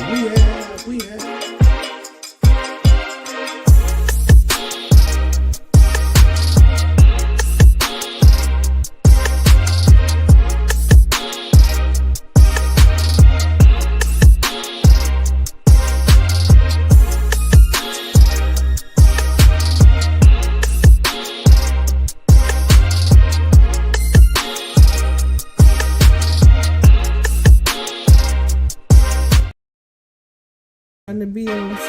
We have. On the bills.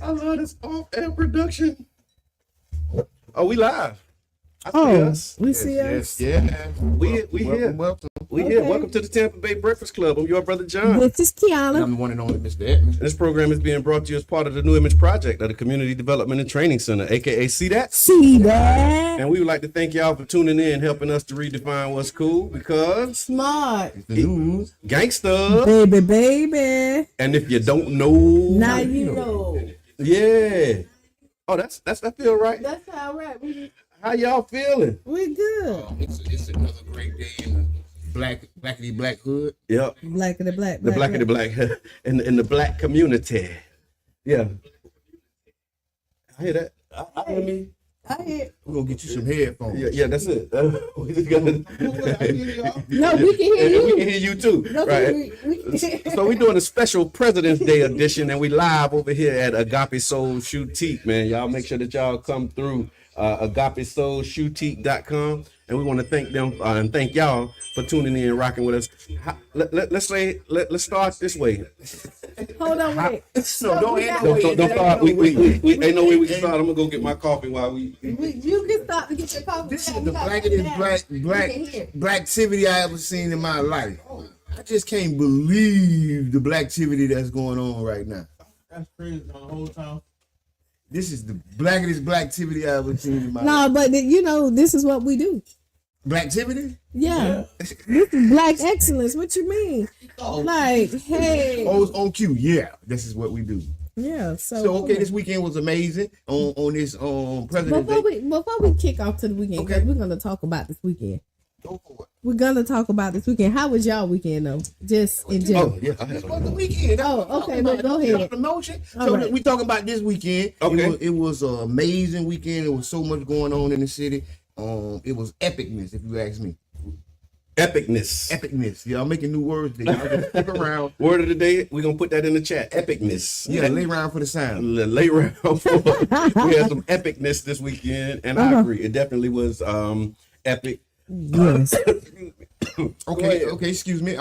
I love this off-air production. Oh, we live. I see Oh, us. we see us. Yeah. We here. Welcome. We Okay. here. Welcome to the Tampa Bay Breakfast Club. I'm your brother John. This is Kiana. I'm the one and only Mr. Edmonds. This program is being brought to you as part of the New Image Project of the Community Development and Training Center, aka See That. See that? And we would like to thank y'all for tuning in, helping us to redefine what's cool, because Smart. The news. gangsta. Baby, baby. And if you don't know, Now you know. yeah. Oh, that's that feel right. That's all right. How y'all feeling? We good. It's another great day in the blackity black hood. Yep. Black of the black. The black and the black in the black community. Yeah. I hear that. I hear me. I hear. We're gonna get you some headphones. Yeah, that's it. We just got No, we can hear you. We can hear you too. No, Right. So we're doing a special President's Day edition, and we live over here at Agape Soul Shoutique, man. Y'all make sure that y'all come through agapesoulshoutique.com, and we want to thank them and thank y'all for tuning in and rocking with us. Let's start this way. Hold on, wait. So don't end Don't start. We ain't no way we can start. I'm gonna go get my coffee while we. You can stop to get your coffee. This is the blackest black activity I ever seen in my life. I just can't believe the black activity that's going on right now. That's crazy the whole time. This is the blackest black activity I ever seen in my life. No, but you know, this is what we do. Black activity? Yeah. This is black excellence. What you mean? Like, hey. Oh, it's on cue. Yeah, this is what we do. Yeah. So okay, this weekend was amazing on this President's Day. Before we kick off to the weekend, Okay. we're gonna talk about this weekend. Go for it. We're gonna talk about this weekend. How was y'all weekend though? Just in general. Oh yeah, I This had was the weekend. Oh, okay, but go ahead. Promotion. All So right. we talking about this weekend. Okay. It was an amazing weekend. There was so much going on in the city. It was epicness, if you ask me. epicness. Epicness. Yeah, I'm making new words. Y'all just stick around. Word of the day, we're gonna put that in the chat. Epicness. Yeah, lay around for the sound. Late round. We had some epicness this weekend, and I agree. It definitely was epic. Yes. Okay, excuse me.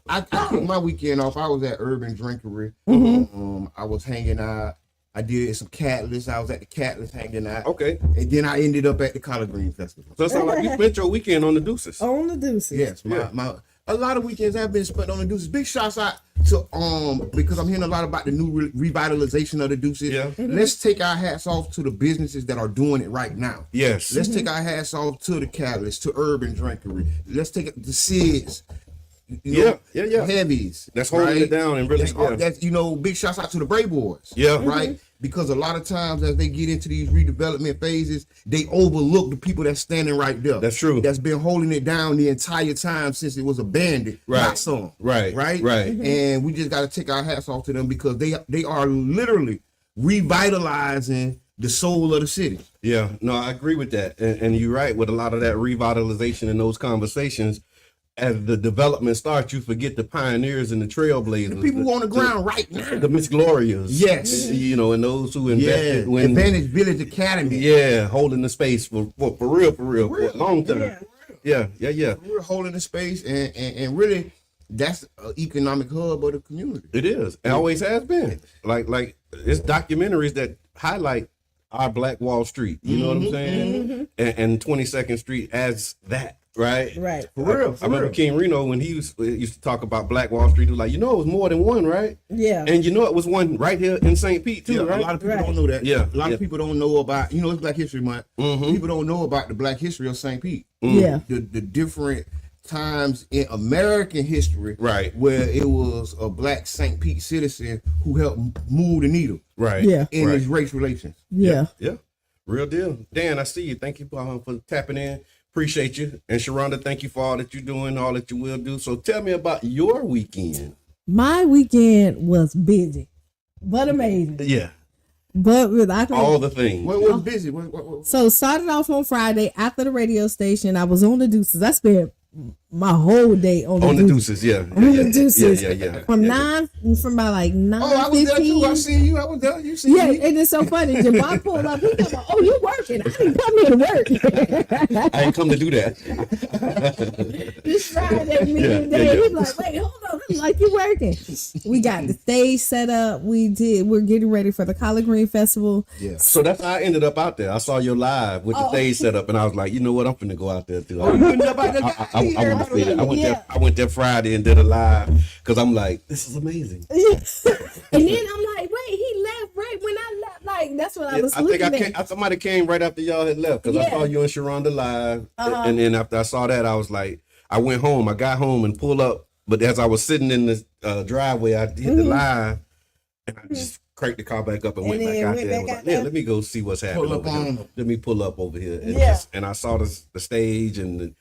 I took my weekend off. I was at Urban Drinkery. I was hanging out. I did some Catalyst. I was at the Catalyst hanging out. Okay. And then I ended up at the Collard Green Festival. So it sounds like you spent your weekend on the deuces. On the deuces. Yes, my a lot of weekends have been spent on the Deuces. Big shouts out to because I'm hearing a lot about the new revitalization of the Deuces. Yeah. Let's take our hats off to the businesses that are doing it right now. Yes. Let's take our hats off to the Catalyst, to Urban Drinkery. Let's take it to SIDS. Yeah. Heavies. That's holding it down and really. That's big shouts out to the Brave Boys. Yeah. Right? Because a lot of times as they get into these redevelopment phases, they overlook the people that's standing right there. That's true. That's been holding it down the entire time since it was abandoned. Right. Not some. Right. Right? Right. And we just got to take our hats off to them because they are literally revitalizing the soul of the city. Yeah, no, I agree with that. And you're right with a lot of that revitalization in those conversations. As the development starts, you forget the pioneers and the trailblazers. The people on the ground right now. The Miss Glorias. Yes. You know, and those who invested Yeah. when. Advantage Village Academy. Yeah, holding the space for real, for a long time. Yeah. We're holding the space and really that's an economic hub of the community. It is. It always has been. Like it's documentaries that highlight our Black Wall Street. You know what I'm saying? And 22nd Street as that. Right. For real. I remember King Reno when he used to talk about Black Wall Street. He was like, it was more than one, right? Yeah. And it was one right here in St. Pete too, Yeah, right? a lot of people don't know that. Yeah, A lot of people don't know about, it's Black History Month. People don't know about the Black history of St. Pete. Yeah. The different times in American history Right. where it was a Black St. Pete citizen who helped move the needle Right. Yeah. in Right. his race relations. Yeah. Yeah. Real deal. Dan, I see you. Thank you for tapping in. Appreciate you. And Sharonda, thank you for all that you're doing, all that you will do. So tell me about your weekend. My weekend was busy, but amazing. Yeah. But I can All the things. What was busy? What? So started off on Friday after the radio station. I was on the deuces. I spent my whole day on the Deuces, yeah. On the deuces. Yeah. From Yeah. from about like 9:15. Oh, I was there too. I seen you. I was there. You see Yeah, me. and it's so funny. Jabbar pulled up. He said, "Oh, you working? I didn't come here to work." I ain't come to do that. This Friday meeting day, he's like, "Wait, hold on." I'm like, "You working?" We got the stage set up. We're getting ready for the Collard Green Festival. Yeah. So that's how I ended up out there. I saw your live with the stage set up, and I was like, you know what? I'm finna go out there too. I went there Friday and did a live because I'm like, this is amazing. And then I'm like, "Wait, he left right when I left." Like that's what I was looking at. Somebody came right after y'all had left because I saw you and Sharonda live, and then after I saw that, I was like, I went home. I got home and pulled up, but as I was sitting in the driveway, I hit the live, and I just cranked the car back up and went back out there. And was like, let me go see what's happening over here. Let me pull up over here, and I saw the stage and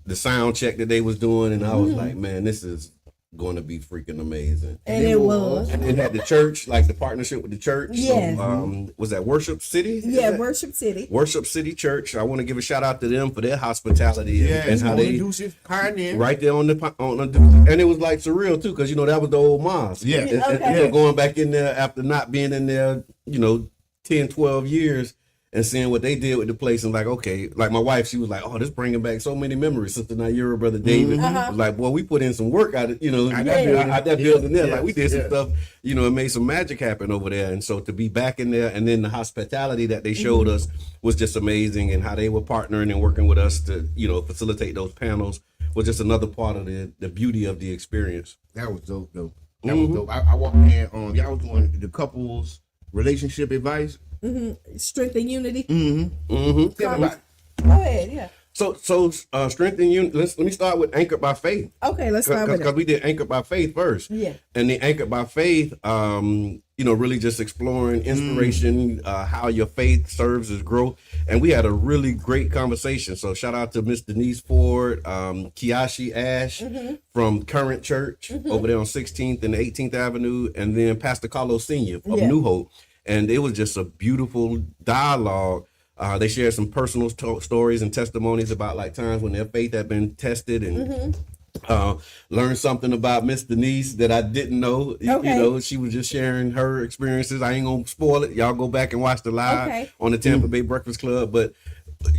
the sound check that they was doing, and I was like, man, this is going to be freaking amazing. And it was. And it had the church, like the partnership with the church. Yes. So, was that Worship City? Yeah, Worship City. Worship City Church. I want to give a shout out to them for their hospitality and how they right there on the and it was like surreal too, because that was the old mosque. Yeah. And going back in there after not being in there, 10, 12 years. And seeing what they did with the place, and like, okay, like my wife, she was like, "Oh, this bringing back so many memories." Sister Naira, brother David, was like, "Boy, we put in some work out of that building there. Like we did some stuff, it made some magic happen over there." And so to be back in there, and then the hospitality that they showed us was just amazing, and how they were partnering and working with us to, facilitate those panels was just another part of the beauty of the experience. That was dope, though. That was dope. I walked in. Y'all was doing the couples relationship advice. Strength and unity. Tell me about it. Go ahead, yeah. So strength and unity. Let me start with Anchored by Faith. Okay, let's start with Because it. we did Anchored by Faith first. Yeah. And the Anchored by Faith, really just exploring inspiration, how your faith serves as growth. And we had a really great conversation. So shout out to Miss Denise Ford, Kiashi Ash from Current Church over there on 16th and 18th Avenue, and then Pastor Carlos Sr. of New Hope. And it was just a beautiful dialogue. They shared some personal stories and testimonies about like times when their faith had been tested, and learned something about Miss Denise that I didn't know. Okay. She was just sharing her experiences. I ain't gonna spoil it. Y'all go back and watch the live on the Tampa Bay Breakfast Club. But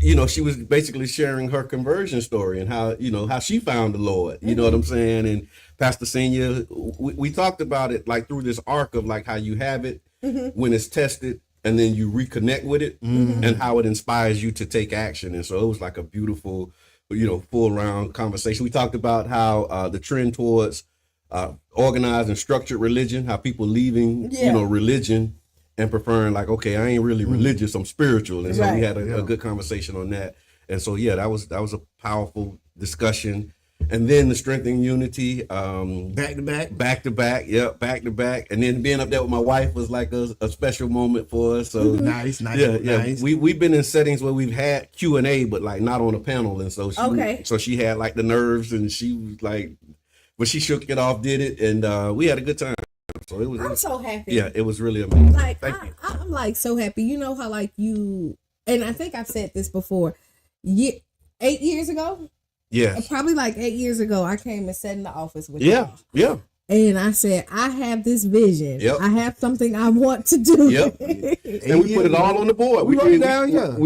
she was basically sharing her conversion story and how she found the Lord. You know what I'm saying? And Pastor Senior, we talked about it like through this arc of like how you have it when it's tested, and then you reconnect with it, and how it inspires you to take action. And so it was like a beautiful, full round conversation. We talked about how the trend towards organized and structured religion, how people leaving, religion and preferring like, okay, I ain't really religious, I'm spiritual. And so we had a good conversation on that. And so, that was a powerful discussion. And then the strength and unity, back to back. And then being up there with my wife was like a special moment for us. So nice. We've been in settings where we've had Q&A, but like not on a panel. And so she had like the nerves, and she was like, but she shook it off, did it, and we had a good time. So I'm so happy. Yeah, it was really amazing. Like I'm like so happy. You know how like you, and I think I've said this before. 8 years ago. Yeah, probably like 8 years ago, I came and sat in the office with you. Yeah. And I said, I have this vision. Yep. I have something I want to do. Yep. And we put it all on the board. We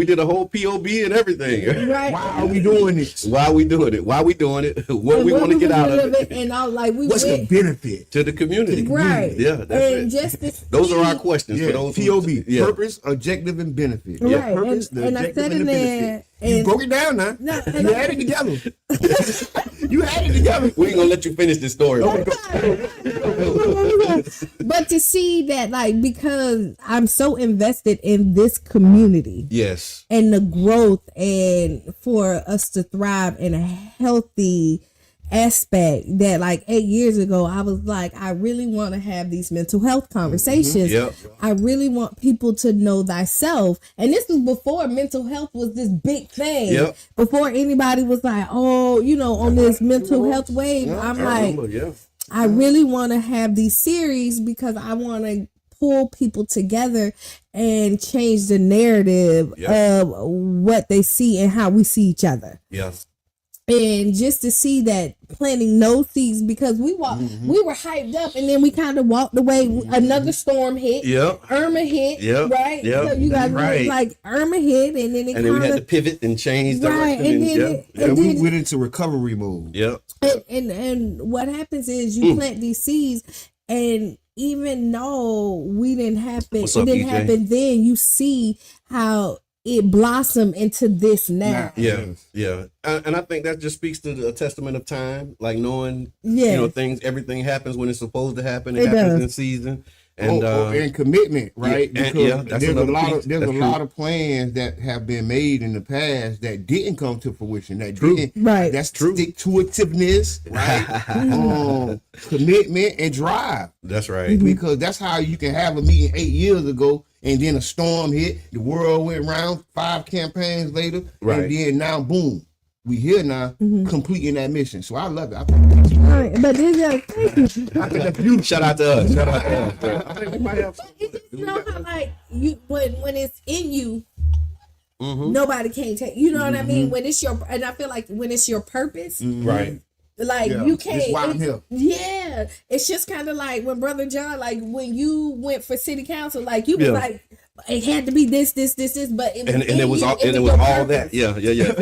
did a whole POB and everything. Right. Why are we doing this? Why we doing it? What we want to get out of it? And all like what's the benefit to the community? Right. Yeah. That's it. Those are our questions for those POB. Purpose, objective, and benefit. Right. Yeah. Purpose, and I said in there. You broke it down now. No, you had it together. You had it together. We ain't gonna let you finish this story. But to see that, like, because I'm so invested in this community, yes, and the growth, and for us to thrive in a healthy aspect, that like 8 years ago I was like, I really want to have these mental health conversations. I really want people to know thyself, and this was before mental health was this big thing. Before anybody was like, oh, on this mental health wave. I really want to have these series because I want to pull people together and change the narrative of what they see and how we see each other. Yes. And just to see that planting no seeds, because we were hyped up, and then we kind of walked away. Another storm hit. Irma hit. Right. So you guys like Irma hit, and then then we had to pivot and change direction. And we went into recovery mode. And what happens is you plant these seeds, and even though we didn't happen, happen then. You see how it blossomed into this now. Yeah. And I think that just speaks to a testament of time, like knowing, everything happens when it's supposed to happen. It happens in season. And and commitment, right? Because there's a lot of plans that have been made in the past that didn't come to fruition. That's true. Stick-to-itiveness, right? Commitment and drive. That's right. Because that's how you can have a meeting 8 years ago, and then a storm hit, the world went round, 5 campaigns later, and then now, boom, we here now, completing that mission. So I love it. I think that's right. But thank you. Shout out to us. I think we might have some. You know how like when it's in you, nobody can take. You know what I mean? When it's your, and I feel like when it's your purpose, right? Like you can't. It's why I'm here. Yeah, it's just kind of like when Brother John, like when you went for city council, like you was like, it had to be this, but it was all that. Yeah.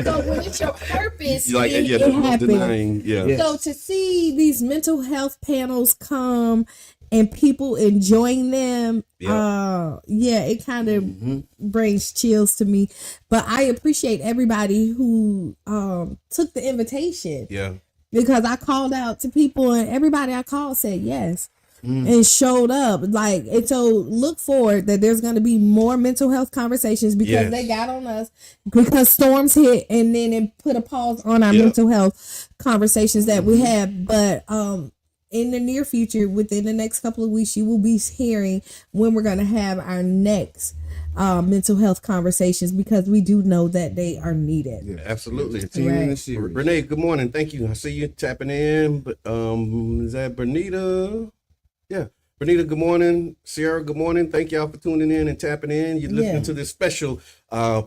So when it's your purpose, it happens. So to see these mental health panels come and people enjoying them, it kind of brings chills to me. But I appreciate everybody who took the invitation. Yeah. Because I called out to people, and everybody I called said yes. and showed up. Like, and so look forward that there's going to be more mental health conversations because they got on us because storms hit and then it put a pause on our mental health conversations that we have. But in the near future, within the next couple of weeks, you will be hearing when we're going to have our next mental health conversations because we do know that they are needed. Yeah, absolutely. Right. Renee, good morning. Thank you. I see you tapping in. But is that Bernita? Yeah. Bernita, good morning. Sierra, good morning. Thank y'all for tuning in and tapping in. You're listening to this special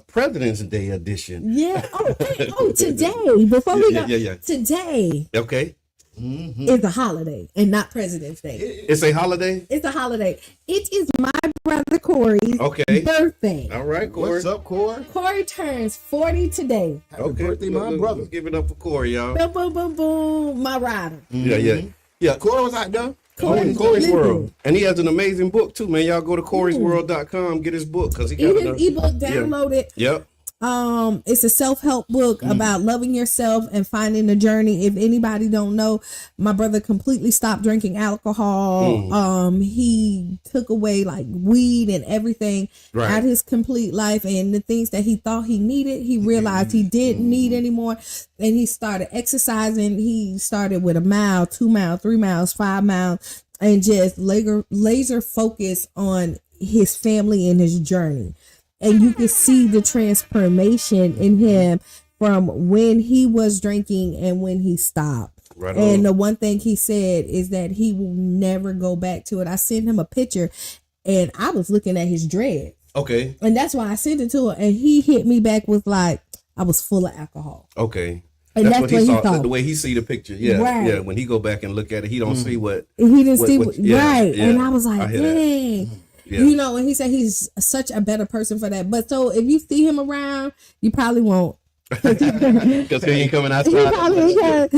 President's Day edition. Yeah. Oh, today. Before we go. Today. Okay. It's a holiday and not President's Day. It's a holiday? It's a holiday. It is my brother Corey's birthday. All right, Corey. What's up, Corey? Corey turns 40 today. Happy birthday, my brother. Let's give it up for Corey, y'all. Boom, boom, boom, boom. My rider. Yeah. Corey was out there. Corey's World. And he has an amazing book, too, man. Y'all go to corysworld.com, get his book. Because he got his ebook, download it. Yep. It's a self-help book about loving yourself and finding a journey. If anybody don't know, my brother completely stopped drinking alcohol. He took away like weed and everything out of his complete life, and the things that he thought he needed, he realized he didn't need anymore. And he started exercising. He started with 1 mile, 2 miles, 3 miles, 5 miles, and just laser focus on his family and his journey. And you can see the transformation in him from when he was drinking and when he stopped. Right and on. the one thing he said is that he will never go back to it. I sent him a picture and I was looking at his dreads. Okay. And that's why I sent it to him. And he hit me back with like, I was full of alcohol. Okay. And that's what he saw. The way he see the picture. Yeah. Right. Yeah. When he go back and look at it, he don't see what. He didn't see what, right. Yeah. And I was like, dang. Yeah. You know, and he said he's such a better person for that. But so if you see him around, you probably won't. Because he ain't coming outside.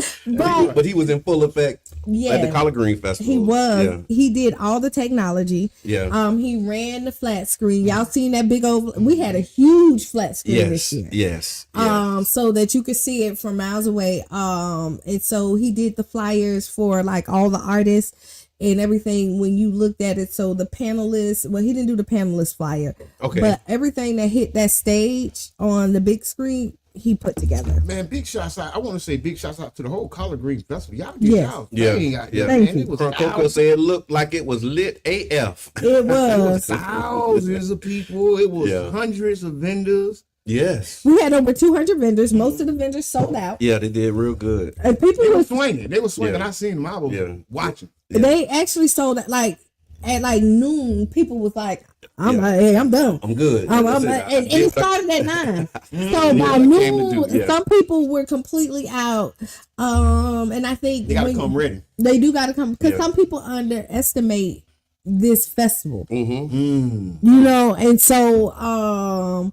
But he was in full effect at the Collard Green Festival. He was. Yeah. He did all the technology. Yeah. He ran the flat screen. Y'all seen that big old? We had a huge flat screen this year. Yes. So that you could see it from miles away. And so he did the flyers for like all the artists and everything when you looked at it. So the panelists, well, he didn't do the panelist flyer. Okay. But everything that hit that stage on the big screen, he put together. Man, big shouts out. I want to say big shouts out to the whole Collard Green Festival. Y'all did y'all thing out there, Thank man. you. It was Coco said it looked like it was lit AF. It was. Thousands of people. It was hundreds of vendors. Yes. We had over 200 vendors. Most of the vendors sold out. Yeah, they did real good. And people were swinging. They were swinging. Yeah. I seen them. I was watching. Yeah. They actually sold it like at like noon. People was like, I'm like, hey, I'm done. I'm good. And it started at 9. So by noon, some people were completely out. And I think they gotta come ready. They do gotta come because some people underestimate this festival. You know, and so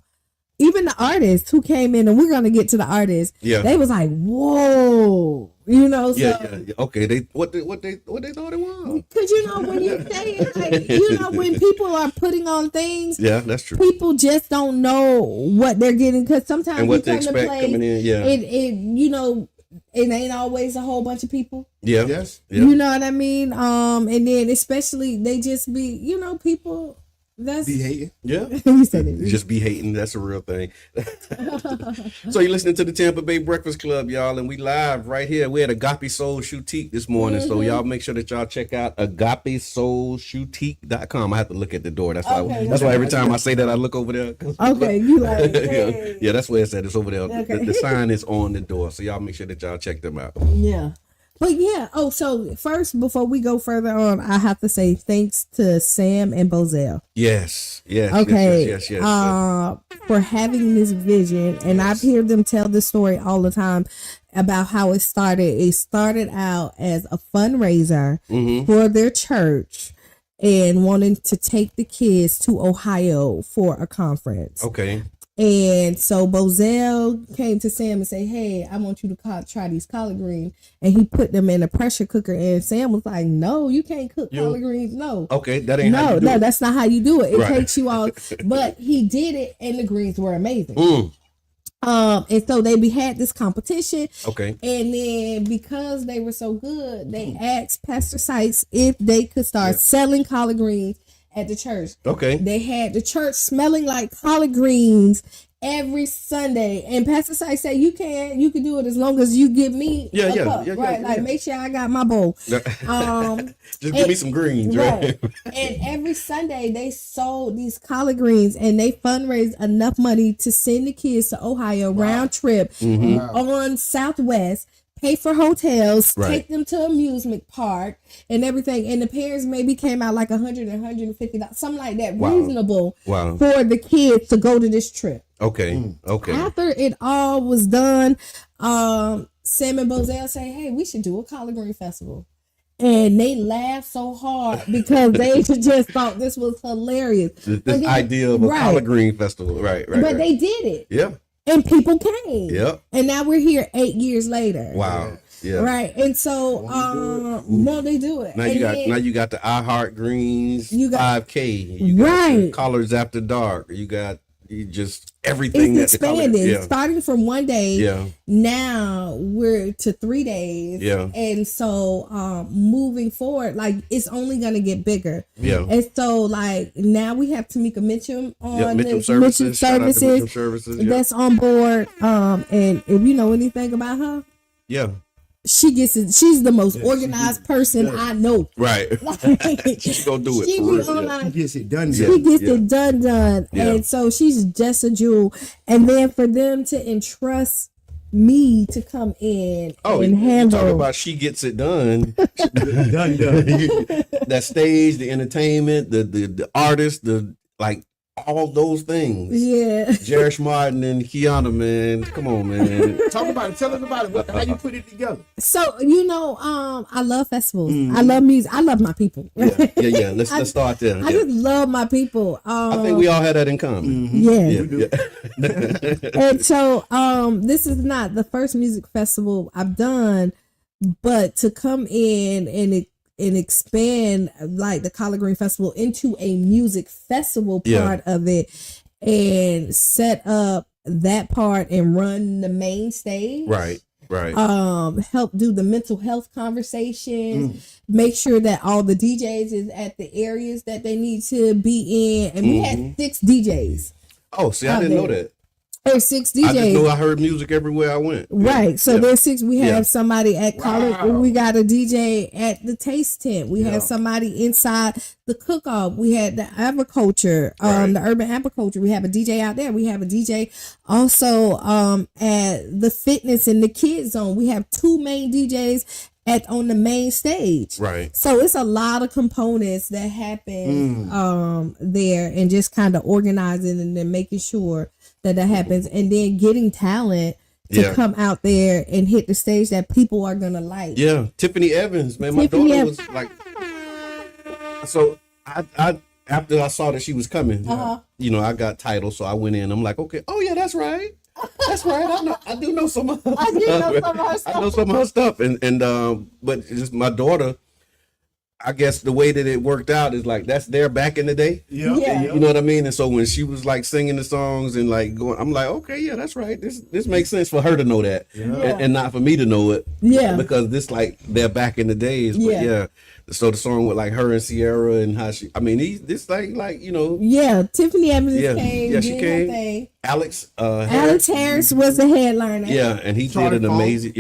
even the artists who came in, and we're gonna get to the artists. Yeah, they was like, "Whoa," you know. So, yeah. Okay, they what they thought it was. Because you know when you say it, like, you know when people are putting on things. Yeah, that's true. People just don't know what they're getting because sometimes and what you they expect coming in. Yeah, it you know. It ain't always a whole bunch of people. Yeah. Yes. Yeah. You know what I mean? And then especially they just be, you know, people that's be hating. Yeah. You said it. Just be hating. That's a real thing. So you're listening to the Tampa Bay Breakfast Club, y'all, and we live right here. We had Agape Soul Shoutique this morning. So y'all make sure that y'all check out agapesoulshoutique.com. I have to look at the door. That's why that's why every time I say that I look over there. Okay, you like hey. Yeah, that's where it's at. It's over there. Okay. The sign is on the door. So y'all make sure that y'all check them out. Yeah. But yeah, so first, before we go further on, I have to say thanks to Sam and Bozell. Yes. Okay. Yes. For having this vision, and I've heard them tell this story all the time about how it started. It started out as a fundraiser for their church and wanting to take the kids to Ohio for a conference. Okay. And so Bozell came to Sam and said, "Hey, I want you to try these collard greens." And he put them in a pressure cooker. And Sam was like, "No, you can't cook collard greens. No." Okay, that ain't how you do it. That's not how you do it. It takes you all. But he did it, and the greens were amazing. And so they had this competition. Okay. And then because they were so good, they asked Pastor Sykes if they could start selling collard greens at the church. Okay. They had the church smelling like collard greens every Sunday. And Pastor Sykes said, you can do it as long as you give me a cup, right? Like, make sure I got my bowl. Just give me some greens, right? And every Sunday they sold these collard greens and they fundraised enough money to send the kids to Ohio round trip on Southwest, pay for hotels, take them to amusement park and everything. And the parents maybe came out like $100, $150, something like that, reasonable for the kids to go to this trip. Okay. Okay. After it all was done, Sam and Bozell say, hey, we should do a collard green festival. And they laughed so hard because they just thought this was hilarious. This idea of a collard green festival. Right. But they did it. Yeah. And people came. Yep. And now we're here 8 years later. Wow. Yeah. Right. And so no, they do it. Now you got the I Heart Greens, you got 5K, you got the Collards After Dark, you just everything it's expanded. Starting from 1 day, now we're to 3 days. Yeah. And so moving forward, like it's only gonna get bigger. Yeah. And so like now we have Tamika Mitchum on Mitchum Services. Mitchum Services. That's on board. And if you know anything about her, she gets it. She's the most organized person I know. Right. She's gonna do it. She gets it done. She gets it done. Yeah. And so she's just a jewel. And then for them to entrust me to come in and handle. Talk about she gets it done. done. That stage, the entertainment, the artist, all those things. Yeah. Jerish Martin and Kiana, man. Come on, man. Talk about it. Tell us about it. How you put it together? So, I love festivals. I love music. I love my people. Yeah. Let's start there. I just love my people. I think we all had that in common. Yeah. And so, this is not the first music festival I've done, but to come in and expand like the Collard Green Festival into a music festival part of it and set up that part and run the main stage. Right. Help do the mental health conversation, make sure that all the DJs is at the areas that they need to be in. And we had 6 DJs. Oh, see, I didn't know that. There's 6 DJs. I just know I heard music everywhere I went. Right. So there's 6. We have somebody at college. We got a DJ at the Taste Tent. We have somebody inside the cook-off. We had the agriculture, the urban agriculture. We have a DJ out there. We have a DJ also at the fitness and the kids zone. We have 2 main DJs on the main stage. Right. So it's a lot of components that happen there, and just kind of organizing and then making sure that happens, and then getting talent to come out there and hit the stage that people are gonna like. Yeah, Tiffany Evans, man. My daughter was like, so I after I saw that she was coming, I got titles, so I went in. I'm like, okay, oh yeah, that's right. That's right. I do know some of her stuff. I know some of her stuff, and but it's just my daughter. I guess the way that it worked out is like that's there back in the day. Yeah. You know what I mean? And so when she was like singing the songs and like going, I'm like, okay, yeah, that's right. This makes sense for her to know that, and not for me to know it. Yeah. Because this like they're back in the days. But so the song with like her and Sierra and how she, I mean, this like you know. Yeah, Tiffany Evans came. Yeah, she came. Alex Harris was the headliner. Yeah, and he Charlie did an amazing.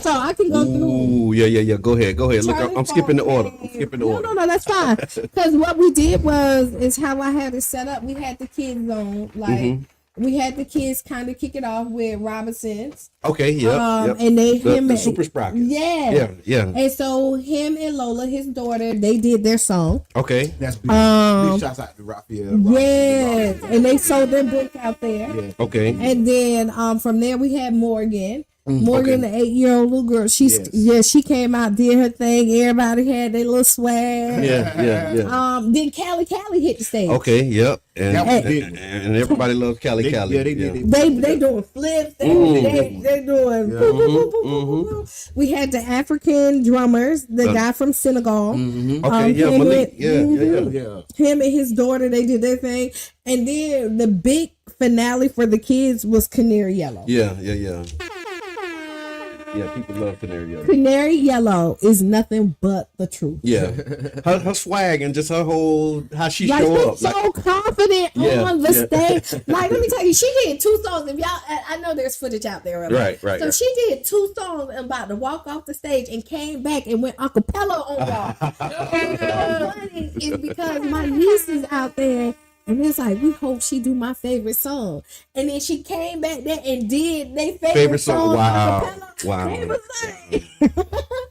So I can go through. Ooh, yeah. Go ahead. Look, I'm skipping the order. No, that's fine. Because what we did is how I had it set up. We had the kids on, like we had the kids kind of kick it off with Robinsons. Okay, yep. And the Super Sprockets. Yeah. And so him and Lola, his daughter, they did their song. Okay, that's big. Big shouts out to Raphael. Yes, and they sold their book out there. Yeah. Okay, and then from there we had Morgan. Morgan, the 8-year-old little girl, she came out, did her thing. Everybody had their little swag. Yeah. Then Callie hit the stage. Okay, yep. And everybody loves Callie. Yeah, they did. They doing flips. They doing boop. We had the African drummers, the guy from Senegal. Okay, Malik. Yeah. Him and his daughter, they did their thing. And then the big finale for the kids was Canary Yellow. Yeah. Yeah, people love Canary Yellow. Canary Yellow is nothing but the truth. Yeah, her swag and just her whole how she like, show up. So confident on the stage. Like, let me tell you, she did 2 songs. If y'all, I know there's footage out there of it. Right. So she did 2 songs and about to walk off the stage and came back and went a cappella on y'all. And so funny is because my niece is out there. And it's like, we hope she do my favorite song. And then she came back there and did their favorite song. Wow. It was like,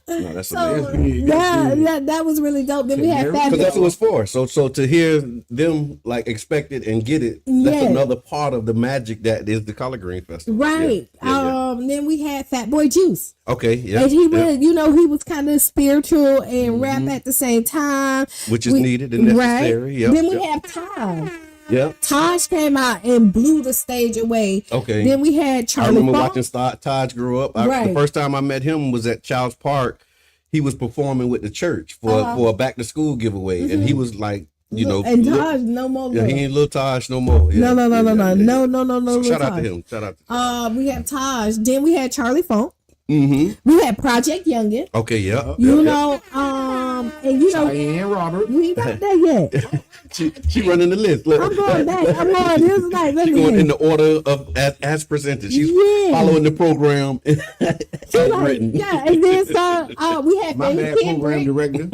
no, that's so, amazing. that was really dope. Then we had that. Because that's what it's for. So to hear them like expect it and get it, that's another part of the magic that is the Collard Green Festival. Right. Then we had Fat Boy Juice. Okay, yeah. And he was, he was kind of spiritual and rap at the same time. Which is needed and necessary. Right? Yep. Then we have Taj. Yeah. Taj came out and blew the stage away. Okay. Then we had Charlie. I remember Funk. watching Taj grow up. The first time I met him was at Child's Park. He was performing with the church for a back to school giveaway, and he was like, and Taj no more. Yeah, he ain't little Taj no more. Yeah. No. Shout out to him. Shout out. We have Taj. Then we had Charlie Funk. Mm-hmm. We had Project Youngin. Okay, yeah. And Cheyenne Robert. We ain't got that yet. she running the list. Look. I'm going back. This is like, she's going in the order of as presented. She's following the program as written. Yeah, and then we had my bad program director.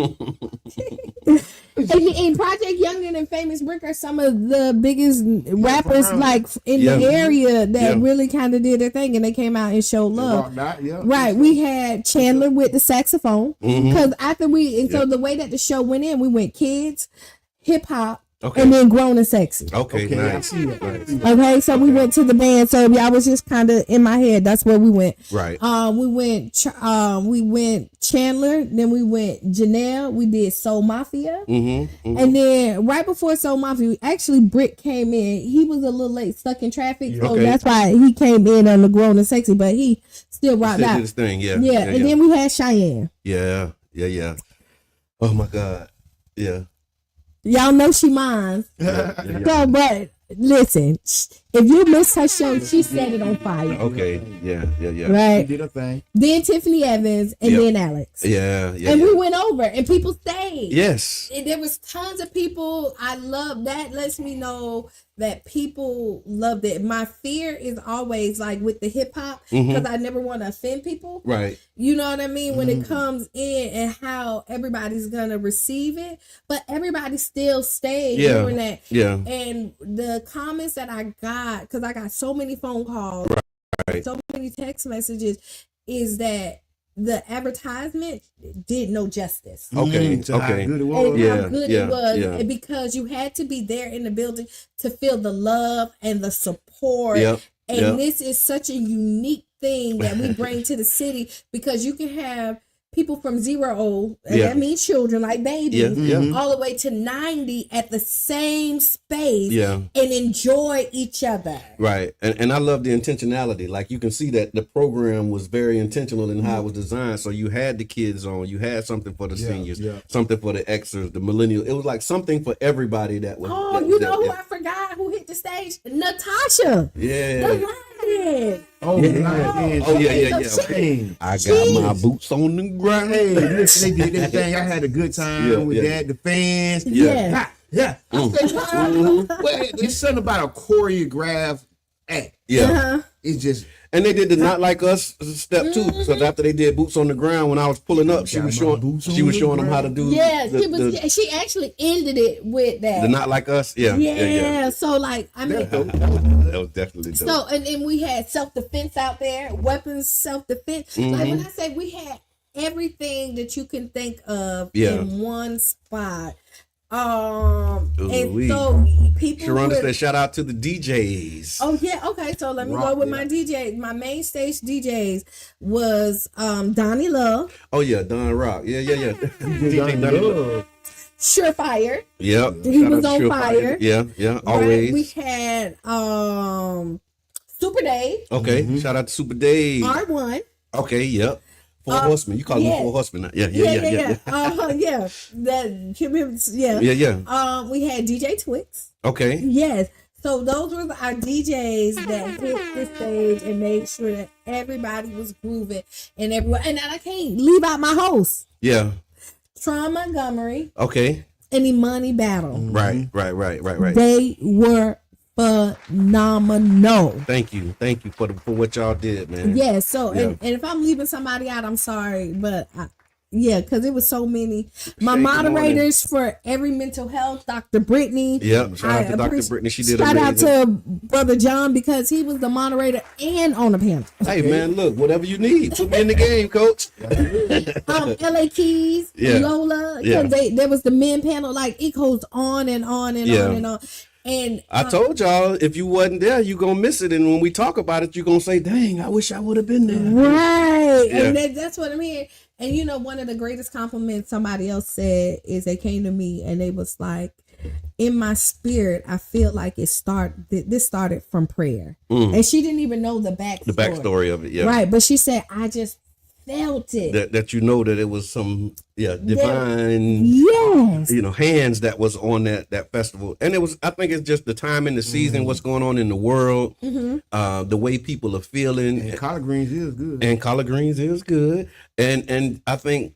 And Project Youngin and Famous Brick are some of the biggest rappers like in the area that really kind of did their thing, and they came out and showed love. Right, we had Chandler with the saxophone because after so the way that the show went in, we went kids, hip hop, and then grown and sexy. Okay, nice. Okay, so we went to the band. So I was just kind of in my head. That's where we went. Right. We went Chandler. Then we went Janelle. We did Soul Mafia. And then right before Soul Mafia, actually Brick came in. He was a little late, stuck in traffic, so that's why he came in on the grown and sexy. But he still rocked out. His thing, yeah. And then we had Cheyenne. Yeah. Oh my God. Yeah. Y'all know she mine. So, but listen, if you missed her show, she set it on fire. Okay, yeah. Right. She did her thing. Then Tiffany Evans and then Alex. Yeah. And we went over and people stayed. Yes. And there was tons of people. I love that. Lets me know that people loved it. My fear is always like with the hip hop because I never want to offend people. Right. You know what I mean? When it comes in and how everybody's gonna receive it, but everybody still stayed during that. Yeah. And the comments that I got, because I got so many phone calls, so many text messages, is that the advertisement did no justice. Okay. How good it was. And how good it was. And because you had to be there in the building to feel the love and the support. And this is such a unique thing that we bring to the city because you can have people from 0, and that means children like babies, all the way to 90 at the same space and enjoy each other. Right. And I love the intentionality. Like you can see that the program was very intentional in how it was designed. So you had the kids on, you had something for the seniors, something for the Xers, the millennials. It was like something for everybody that was. Oh, who I forgot who hit the stage? Natasha. Yeah. The Lion. I got my boots on the ground. Hey, listen, they did this thing. I had a good time with that. The fans. Yeah. Well, there's something about a choreographed act. It's just. And they did the Not Like Us step too. Because after they did Boots on the Ground, when I was pulling up, she was showing them how to do. She actually ended it with that. The Not Like Us. Yeah. So like, I mean, that was definitely dope. So and then we had self-defense out there, weapons, self-defense. Like when I say we had everything that you can think of in one spot. And so people. Sharonda said, "Shout out to the DJs." Oh yeah, okay. So let me go with my DJ. My main stage DJs was Donnie Love. Oh yeah, Don Rock. Yeah. DJ Donnie Love. Surefire. Yep. He was on fire. Yeah. Always. Right. We had Super Dave. Okay. Shout out to Super Dave. R1. Okay. Yep. Four Horsemen. You call them Four Horsemen now. Yeah. That Yeah. We had DJ Twix. Okay. Yes. So those were our DJs that hit the stage and made sure that everybody was grooving and everyone. And I can't leave out my host. Yeah. Tron Montgomery. Okay. And Imani Battle. Right. They were phenomenal. Thank you for what y'all did, man. Yeah. So and if I'm leaving somebody out, I'm sorry, but because it was so many. My moderators for every mental health, Dr. Brittany. Yep. Shout out to Dr. Brittany. She did amazing. Shout out to Brother John because he was the moderator and on the panel. Hey man, look, whatever you need, put me in the game, coach. LA Keys, Lola, because there was the men panel. Like it goes on and on and on and on. And I told y'all if you wasn't there, you gonna miss it. And when we talk about it, you gonna say, "Dang, I wish I would have been there." Right, and that's what I'm hearing. And one of the greatest compliments somebody else said is they came to me and they was like, in my spirit, I feel like this started from prayer. And she didn't even know the backstory of it. Yeah. Right. But she said, I just felt it. That that it was some divine hands that was on that festival. And I think it's just the time in the season, what's going on in the world, the way people are feeling. And collard greens is good. And I think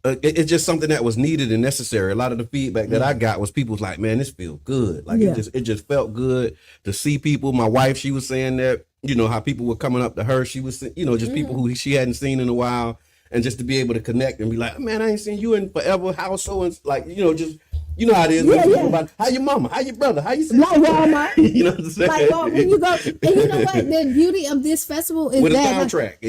it's just something that was needed and necessary. A lot of the feedback that I got was people was like, man, this feels good. Like it just felt good to see people. My wife, she was saying that, how people were coming up to her. She was, just people who she hadn't seen in a while. And just to be able to connect and be like, man, I ain't seen you in forever. How so? And like, just, how it is. About, how your mama? How your brother? How you? Like Walmart. You know what I'm saying? Like when you go, and you know what? The beauty of this festival is with that a soundtrack.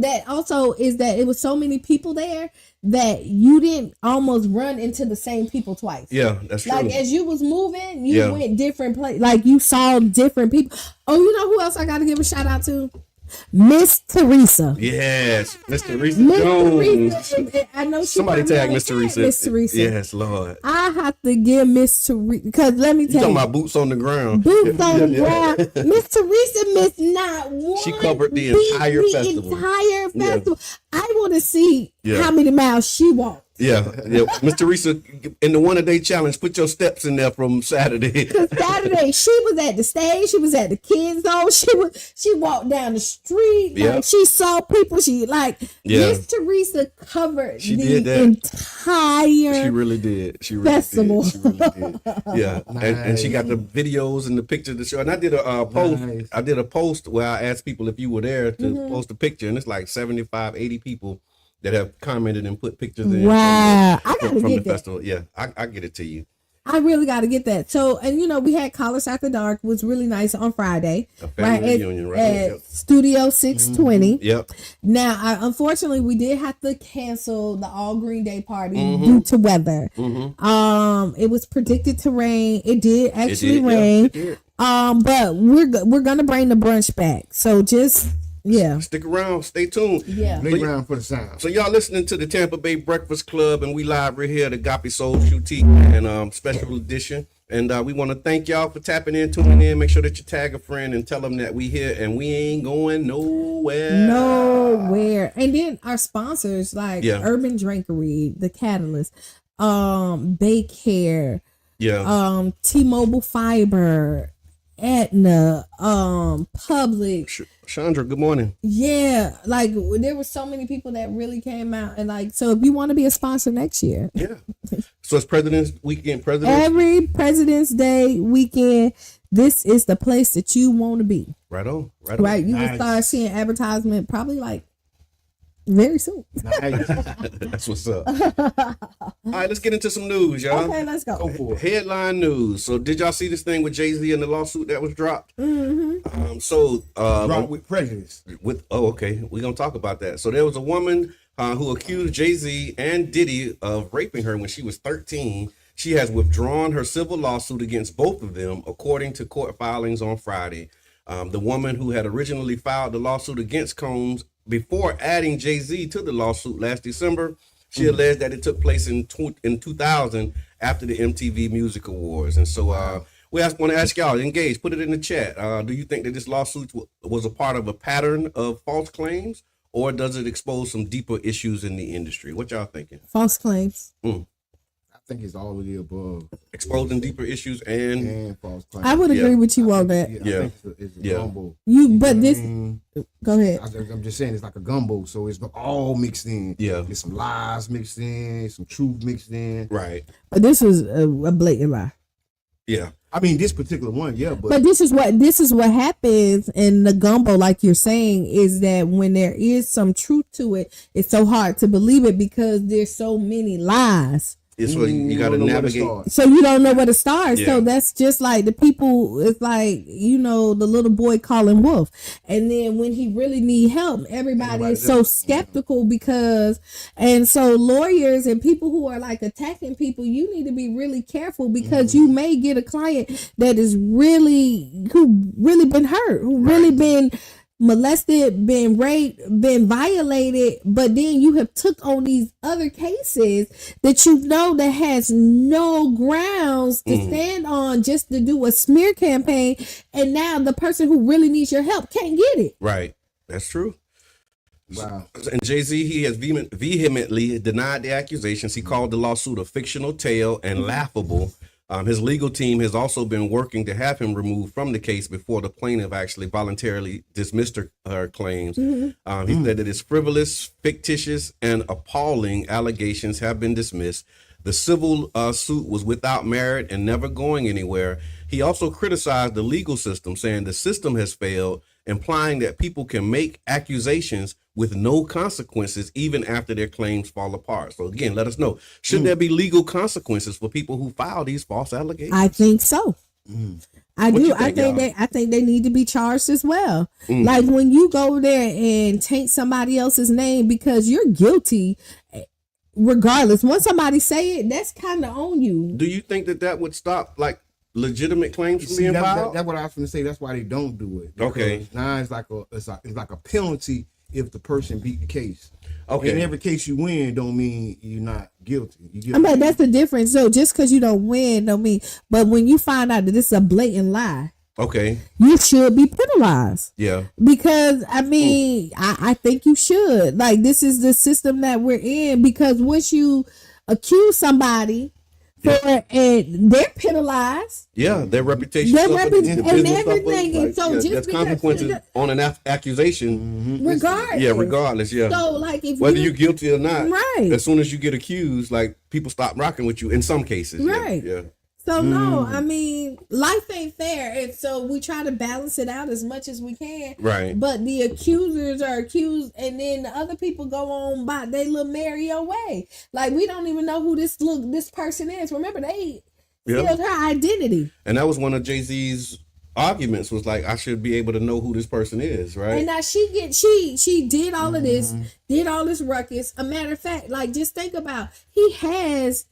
That also is that it was so many people there that you didn't almost run into the same people twice. Yeah, that's true. Like as you was moving, you went different places. Like you saw different people. Oh, you know who else I got to give a shout out to? Miss Teresa. Yes, Miss Teresa Jones. I know somebody tag Miss Teresa. Miss Teresa. Yes, Lord. I have to give Miss Teresa because let me tell you. Talking about boots on the ground. Boots on the ground. Miss Teresa missed not one. She covered the entire festival. I want to see how many miles she walked. Yeah. Miss Teresa, in the One A Day Challenge, put your steps in there from Saturday. Because Saturday, she was at the stage, she was at the kids' zone, she walked down the street, like she saw people, Miss Teresa covered the entire She really did. festival. She really did. Yeah. Nice. And she got the videos and the pictures to show. And I did a post. Nice. I did a post where I asked people if you were there to post a picture, and it's like 75, 80 people that have commented and put pictures in. Wow. I gotta from get the that. festival. Yeah, I get it to you. I really got to get that. So, and we had College After Dark, was really nice on Friday. A family reunion, right? At Studio 620. Yep. Now, unfortunately, we did have to cancel the All Green Day party due to weather. It was predicted to rain. It did actually rain. It did. But we're gonna bring the brunch back. So just. Yeah. Stick around. Stay tuned. Yeah. Stay around for the sound. So y'all listening to the Tampa Bay Breakfast Club, and we live right here at the Agape Soul Boutique and special edition. And we want to thank y'all for tapping in, tuning in. Make sure that you tag a friend and tell them that we here and we ain't going nowhere. Nowhere. And then our sponsors like Urban Drinkery, The Catalyst, Baycare, T-Mobile Fiber, Aetna, Public. Chandra, good morning. Yeah, like there were so many people that really came out, and so if you want to be a sponsor next year, So it's President's Weekend, every President's Day weekend, this is the place that you want to be. Right on. Right, you will start seeing advertisement probably like very soon. That's what's up. All right, let's get into some news, y'all. Okay, let's go. Go for it. Headline news. So did y'all see this thing with Jay-Z and the lawsuit that was dropped? Dropped with prejudice. Okay. We're going to talk about that. So there was a woman who accused Jay-Z and Diddy of raping her when she was 13. She has withdrawn her civil lawsuit against both of them, according to court filings on Friday. The woman who had originally filed the lawsuit against Combs before adding Jay-Z to the lawsuit last December, she alleged that it took place in 2000 after the MTV Music Awards. And so we want to ask y'all, engage, put it in the chat. Do you think that this lawsuit was a part of a pattern of false claims, or does it expose some deeper issues in the industry? What y'all thinking? False claims. I think it's all of the above. Exposing deeper issues and false claims. I would agree with you on that. Yeah. It's a gumbo. Go ahead. I'm just saying it's like a gumbo, so it's all mixed in. Yeah. There's some lies mixed in, some truth mixed in. Right. But this is a blatant lie. Yeah. I mean, this particular one, yeah, but this is what happens in the gumbo, like you're saying, is that when there is some truth to it, it's so hard to believe it because there's so many lies. It's what you got to navigate. So you don't know where to start. Yeah. So that's just like the people. It's like, you know, the little boy calling wolf, and then when he really need help, everybody is so skeptical because, and so lawyers and people who are like attacking people, you need to be really careful because you may get a client that is who really been hurt, who really been molested, been raped, been violated, but then you have took on these other cases that you know that has no grounds to stand on just to do a smear campaign, and now the person who really needs your help can't get it. Right. That's true. Wow. And Jay-Z, he has vehemently denied the accusations. He called the lawsuit a fictional tale and laughable. His legal team has also been working to have him removed from the case before the plaintiff actually voluntarily dismissed her claims. He said that his frivolous, fictitious, and appalling allegations have been dismissed. The civil suit was without merit and never going anywhere. He also criticized the legal system, saying the system has failed, implying that people can make accusations with no consequences even after their claims fall apart. So again, let us know, should there be legal consequences for people who file these false allegations? I think so. I What do. you think, I think they need to be charged as well. Like when you go there and taint somebody else's name because you're guilty, regardless. Once somebody say it, that's kind of on you. Do you think that would stop like legitimate claims from being filed? That's what I was going to say. That's why they don't do it. Okay. Now it's like a penalty if the person beat the case. Okay. In every case you win don't mean you're not guilty. I mean, that's the difference. So just because you don't win don't mean, but when you find out that this is a blatant lie, Okay. you should be penalized. Yeah. Because I mean, I think you should. Like, this is the system that we're in, because once you accuse somebody and they're penalized. Yeah, their reputation, and everything. And so just there's consequences on an accusation, regardless. Yeah, regardless. Yeah. So like, if whether you're guilty or not, right? As soon as you get accused, like people stop rocking with you in some cases, right? Yeah. So no, I mean, life ain't fair, and so we try to balance it out as much as we can. Right. But the accusers are accused, and then the other people go on by their little merry way. Like, we don't even know who this person is. Remember, they sealed her identity. And that was one of Jay-Z's arguments, was like, I should be able to know who this person is, right? And now she did all of this, did all this ruckus. A matter of fact, like, just think about, he has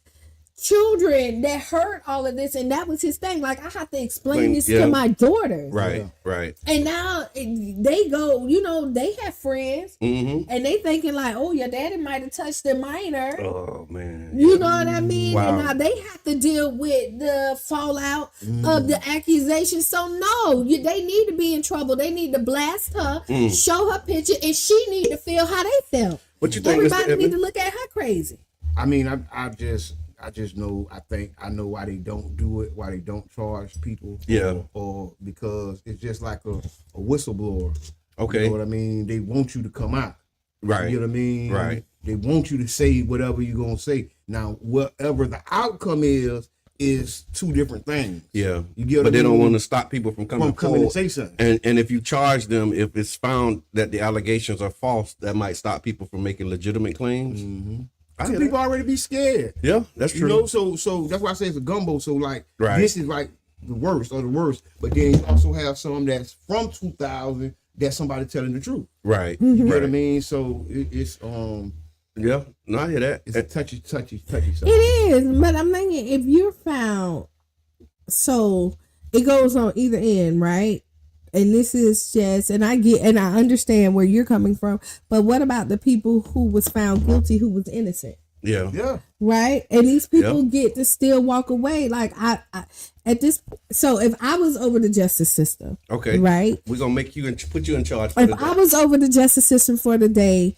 children that heard all of this, and that was his thing. Like, I have to explain this to my daughters, right. And now they go, they have friends, and they thinking like, oh, your daddy might have touched a minor. Oh man, you know what I mean? Wow. And now they have to deal with the fallout of the accusation. So no, they need to be in trouble. They need to blast her, show her picture, and she need to feel how they felt. What you think? Everybody need to look at her crazy. I mean, I just know, I know why they don't do it, why they don't charge people. Or because it's just like a whistleblower. Okay. You know what I mean? They want you to come out. Right. You know what I mean? Right. They want you to say whatever you're going to say. Now, whatever the outcome is two different things. Yeah. You get what but I they mean? don't want to stop people from coming and say something. And if you charge them, if it's found that the allegations are false, that might stop people from making legitimate claims. Some people already be scared. Yeah, that's true. You know, so that's why I say it's a gumbo. So like, right. This is like the worst of the worst. But then you also have some that's from 2000 that's somebody telling the truth. Right. You know what I mean? So it's yeah, no, I hear that. It's a touchy subject. It is, but I'm thinking, if you're found, so it goes on either end, right? And this is just, and I understand where you're coming from, but what about the people who was found guilty, who was innocent? Yeah. Right? And these people get to still walk away. Like, I at this, so if I was over the justice system, okay, right? We're going to make you and put you in charge. If I was over the justice system for the day,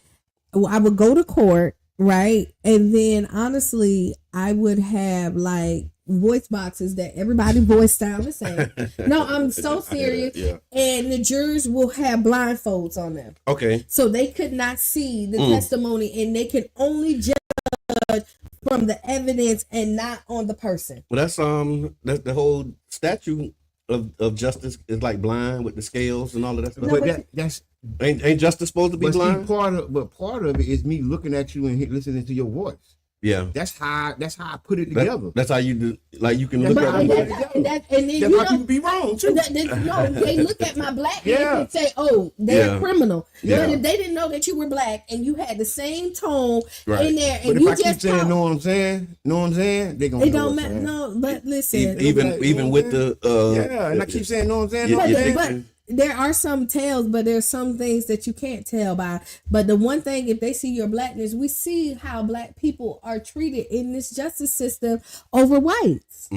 I would go to court, right? And then honestly, I would have like voice boxes that everybody voiced down the same. No, I'm so serious. Yeah. And the jurors will have blindfolds on them. Okay. So they could not see the testimony, and they can only judge from the evidence and not on the person. Well, that's the whole statute of justice is like blind with the scales and all of that stuff. No, but that's ain't justice supposed to be blind? Part of it is me looking at you and listening to your voice. Yeah, that's how I put it together. That's how you do. Like you can look at it. That's how people be wrong too. No, they look at my blackness and say, "Oh, they're a criminal." Yeah. But if they didn't know that you were black and you had the same tone in there, and but you if I keep saying, know what I'm saying, they gonna. It don't matter. No, but listen, even with the and I keep saying, know what I'm saying. But there are some tells, but there's some things that you can't tell by. But the one thing, if they see your blackness, we see how black people are treated in this justice system over whites,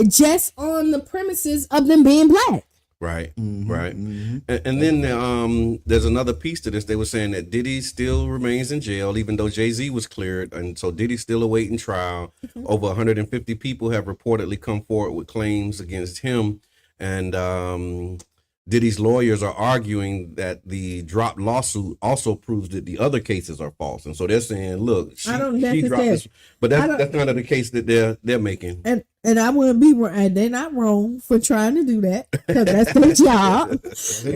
just on the premises of them being black. Right, right. And then there's another piece to this. They were saying that Diddy still remains in jail, even though Jay-Z was cleared. And so Diddy's still awaiting trial. Over 150 people have reportedly come forward with claims against him. And Diddy's lawyers are arguing that the dropped lawsuit also proves that the other cases are false. And so they're saying, look, she dropped this. But that's kind of the case that they're making. And I wouldn't be wrong. And they're not wrong for trying to do that, because that's their job.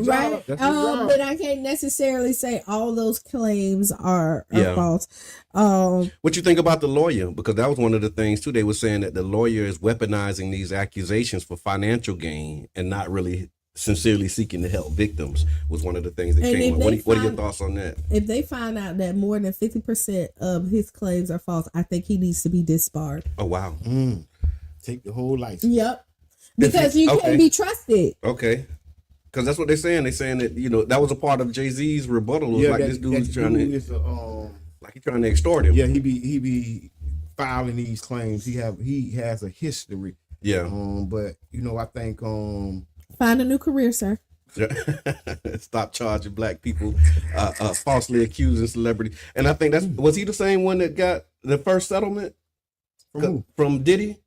Right? But I can't necessarily say all those claims are false. What you think about the lawyer? Because that was one of the things too. They were saying that the lawyer is weaponizing these accusations for financial gain and not really sincerely seeking to help victims, was one of the things that came up. What are your thoughts on that? If they find out that more than 50% of his claims are false, I think he needs to be disbarred. Oh, wow. Take the whole license. Yep. Because you can't be trusted. Okay. Because that's what they're saying. They're saying that, that was a part of Jay-Z's rebuttal. This dude's trying to, like he's trying to extort him. Yeah, he be filing these claims. He has a history. Yeah. But I think find a new career, sir. Stop charging black people falsely accusing celebrities. And I think was he the same one that got the first settlement from Diddy?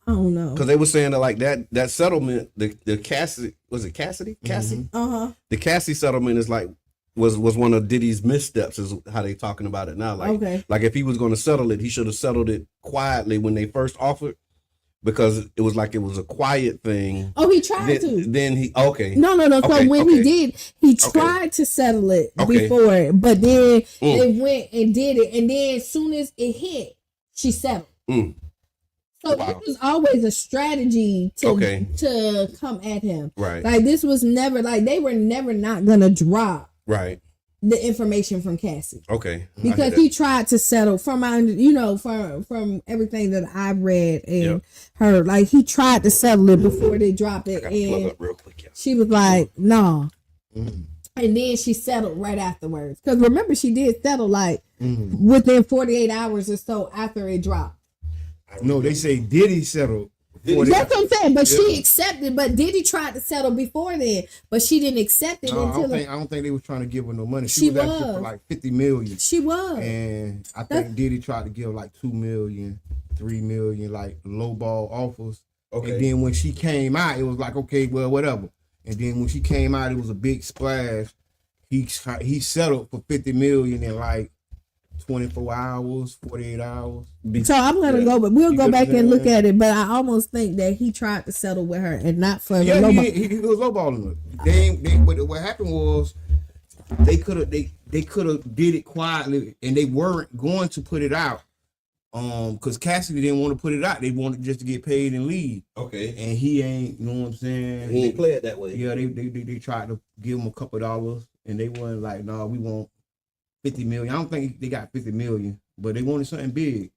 I don't know. Because they were saying that like that settlement, the Cassidy, was it Cassidy? Cassie? The Cassie settlement is like was one of Diddy's missteps, is how they talking about it now. Like if he was going to settle it, he should have settled it quietly when they first offered. Because it was a quiet thing. Oh, he tried to. Then he No. So when he did, he tried to settle it before, but then they went and did it, and then as soon as it hit, she settled. So it was always a strategy to come at him. Right. Like this was never they were never not gonna drop. Right. The information from Cassie. Okay. Because he tried to settle from from everything that I read and heard. Like he tried to settle it before they dropped it. And up real quick, she was like, no. And then she settled right afterwards. Because remember, she did settle within 48 hours or so after it dropped. No, they say Diddy settled. That's what I'm saying. But she accepted. But Diddy tried to settle before then, but she didn't accept it until. I don't think they was trying to give her no money. She was asking for like $50 million. She was. And I think Diddy tried to give like $2 million, $3 million, like lowball offers. Okay. And then when she came out, it was like, okay, well, whatever. And then when she came out, it was a big splash. He settled for $50 million in like 24 hours, 48 hours. So I'm gonna go, but we'll go back and look at it. But I almost think that he tried to settle with her and not for he was lowballing her. What happened was they could have did it quietly, and they weren't going to put it out. Because Cassidy didn't want to put it out. They wanted just to get paid and leave. Okay. And he ain't, you know what I'm saying? He ain't play it that way. Yeah, they tried to give him a couple dollars, and they weren't like, no, we want $50 million. I don't think they got $50 million, but they wanted something big.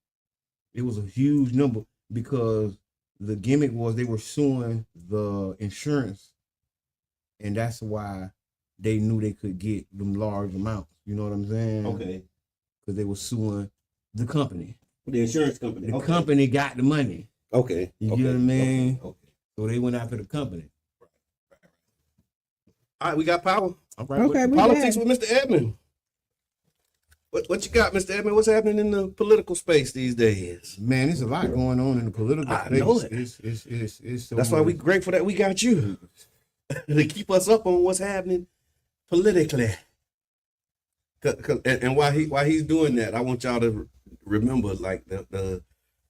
It was a huge number because the gimmick was they were suing the insurance, and that's why they knew they could get them large amounts. You know what I'm saying? Okay. Because they were suing the company. The insurance company. The company got the money. Okay. You get what I mean? Okay. So they went after the company. All right, we got power. All right. Okay. Politics with Mr. Edmond. What you got, Mr. Edmond? What's happening in the political space these days? Man, there's a lot going on in the political space. I know it. It's so That's why we grateful that we got you to keep us up on what's happening politically. And while he's doing that, I want y'all to remember, like, the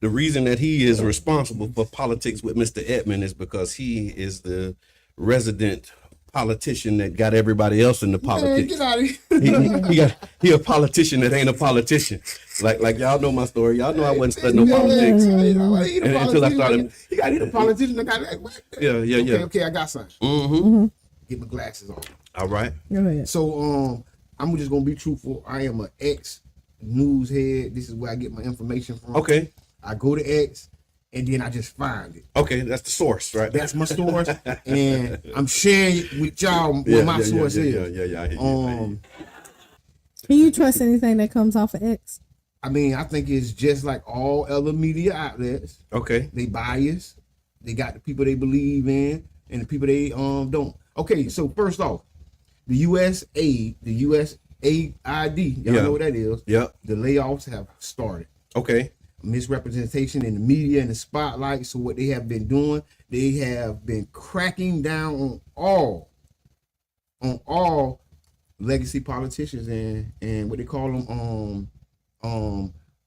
reason that he is responsible for politics with Mr. Edmond is because he is the resident politician that got everybody else in the politics. Man, get out of here. He a politician that ain't a politician. Like y'all know my story. Y'all know I wasn't studying no politics. Until I started. You got to eat a politician. Yeah. Okay, I got something. Mm-hmm. Get my glasses on. All right. Go ahead. So I'm just gonna be truthful. I am an ex-news head. This is where I get my information from. Okay. I go to X, and then I just find it. Okay, that's the source, right? That's my source, and I'm sharing with y'all what my source is. Yeah. Can you trust anything that comes off of X? I mean, I think it's just like all other media outlets. Okay. They bias. They got the people they believe in, and the people they don't. Okay, so first off, the USAID, y'all know what that is. Yep. The layoffs have started. Okay. Misrepresentation in the media and the spotlight. So what they have been doing, they have been cracking down on all legacy politicians and what they call them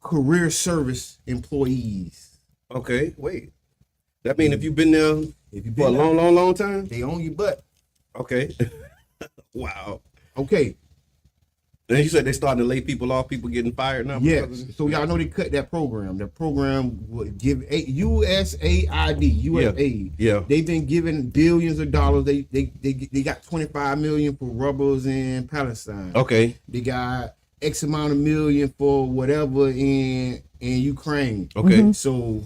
career service employees. Okay, wait. That means if you've been there for a long time, they own your butt. Okay. Wow. Okay. And you said they starting to lay people off, people getting fired now? Yes. So y'all know they cut that program. That program would give USAID. Yeah. They've been giving billions of dollars. They got $25 million for rubbers in Palestine. Okay. They got X amount of million for whatever in Ukraine. Okay. Mm-hmm. So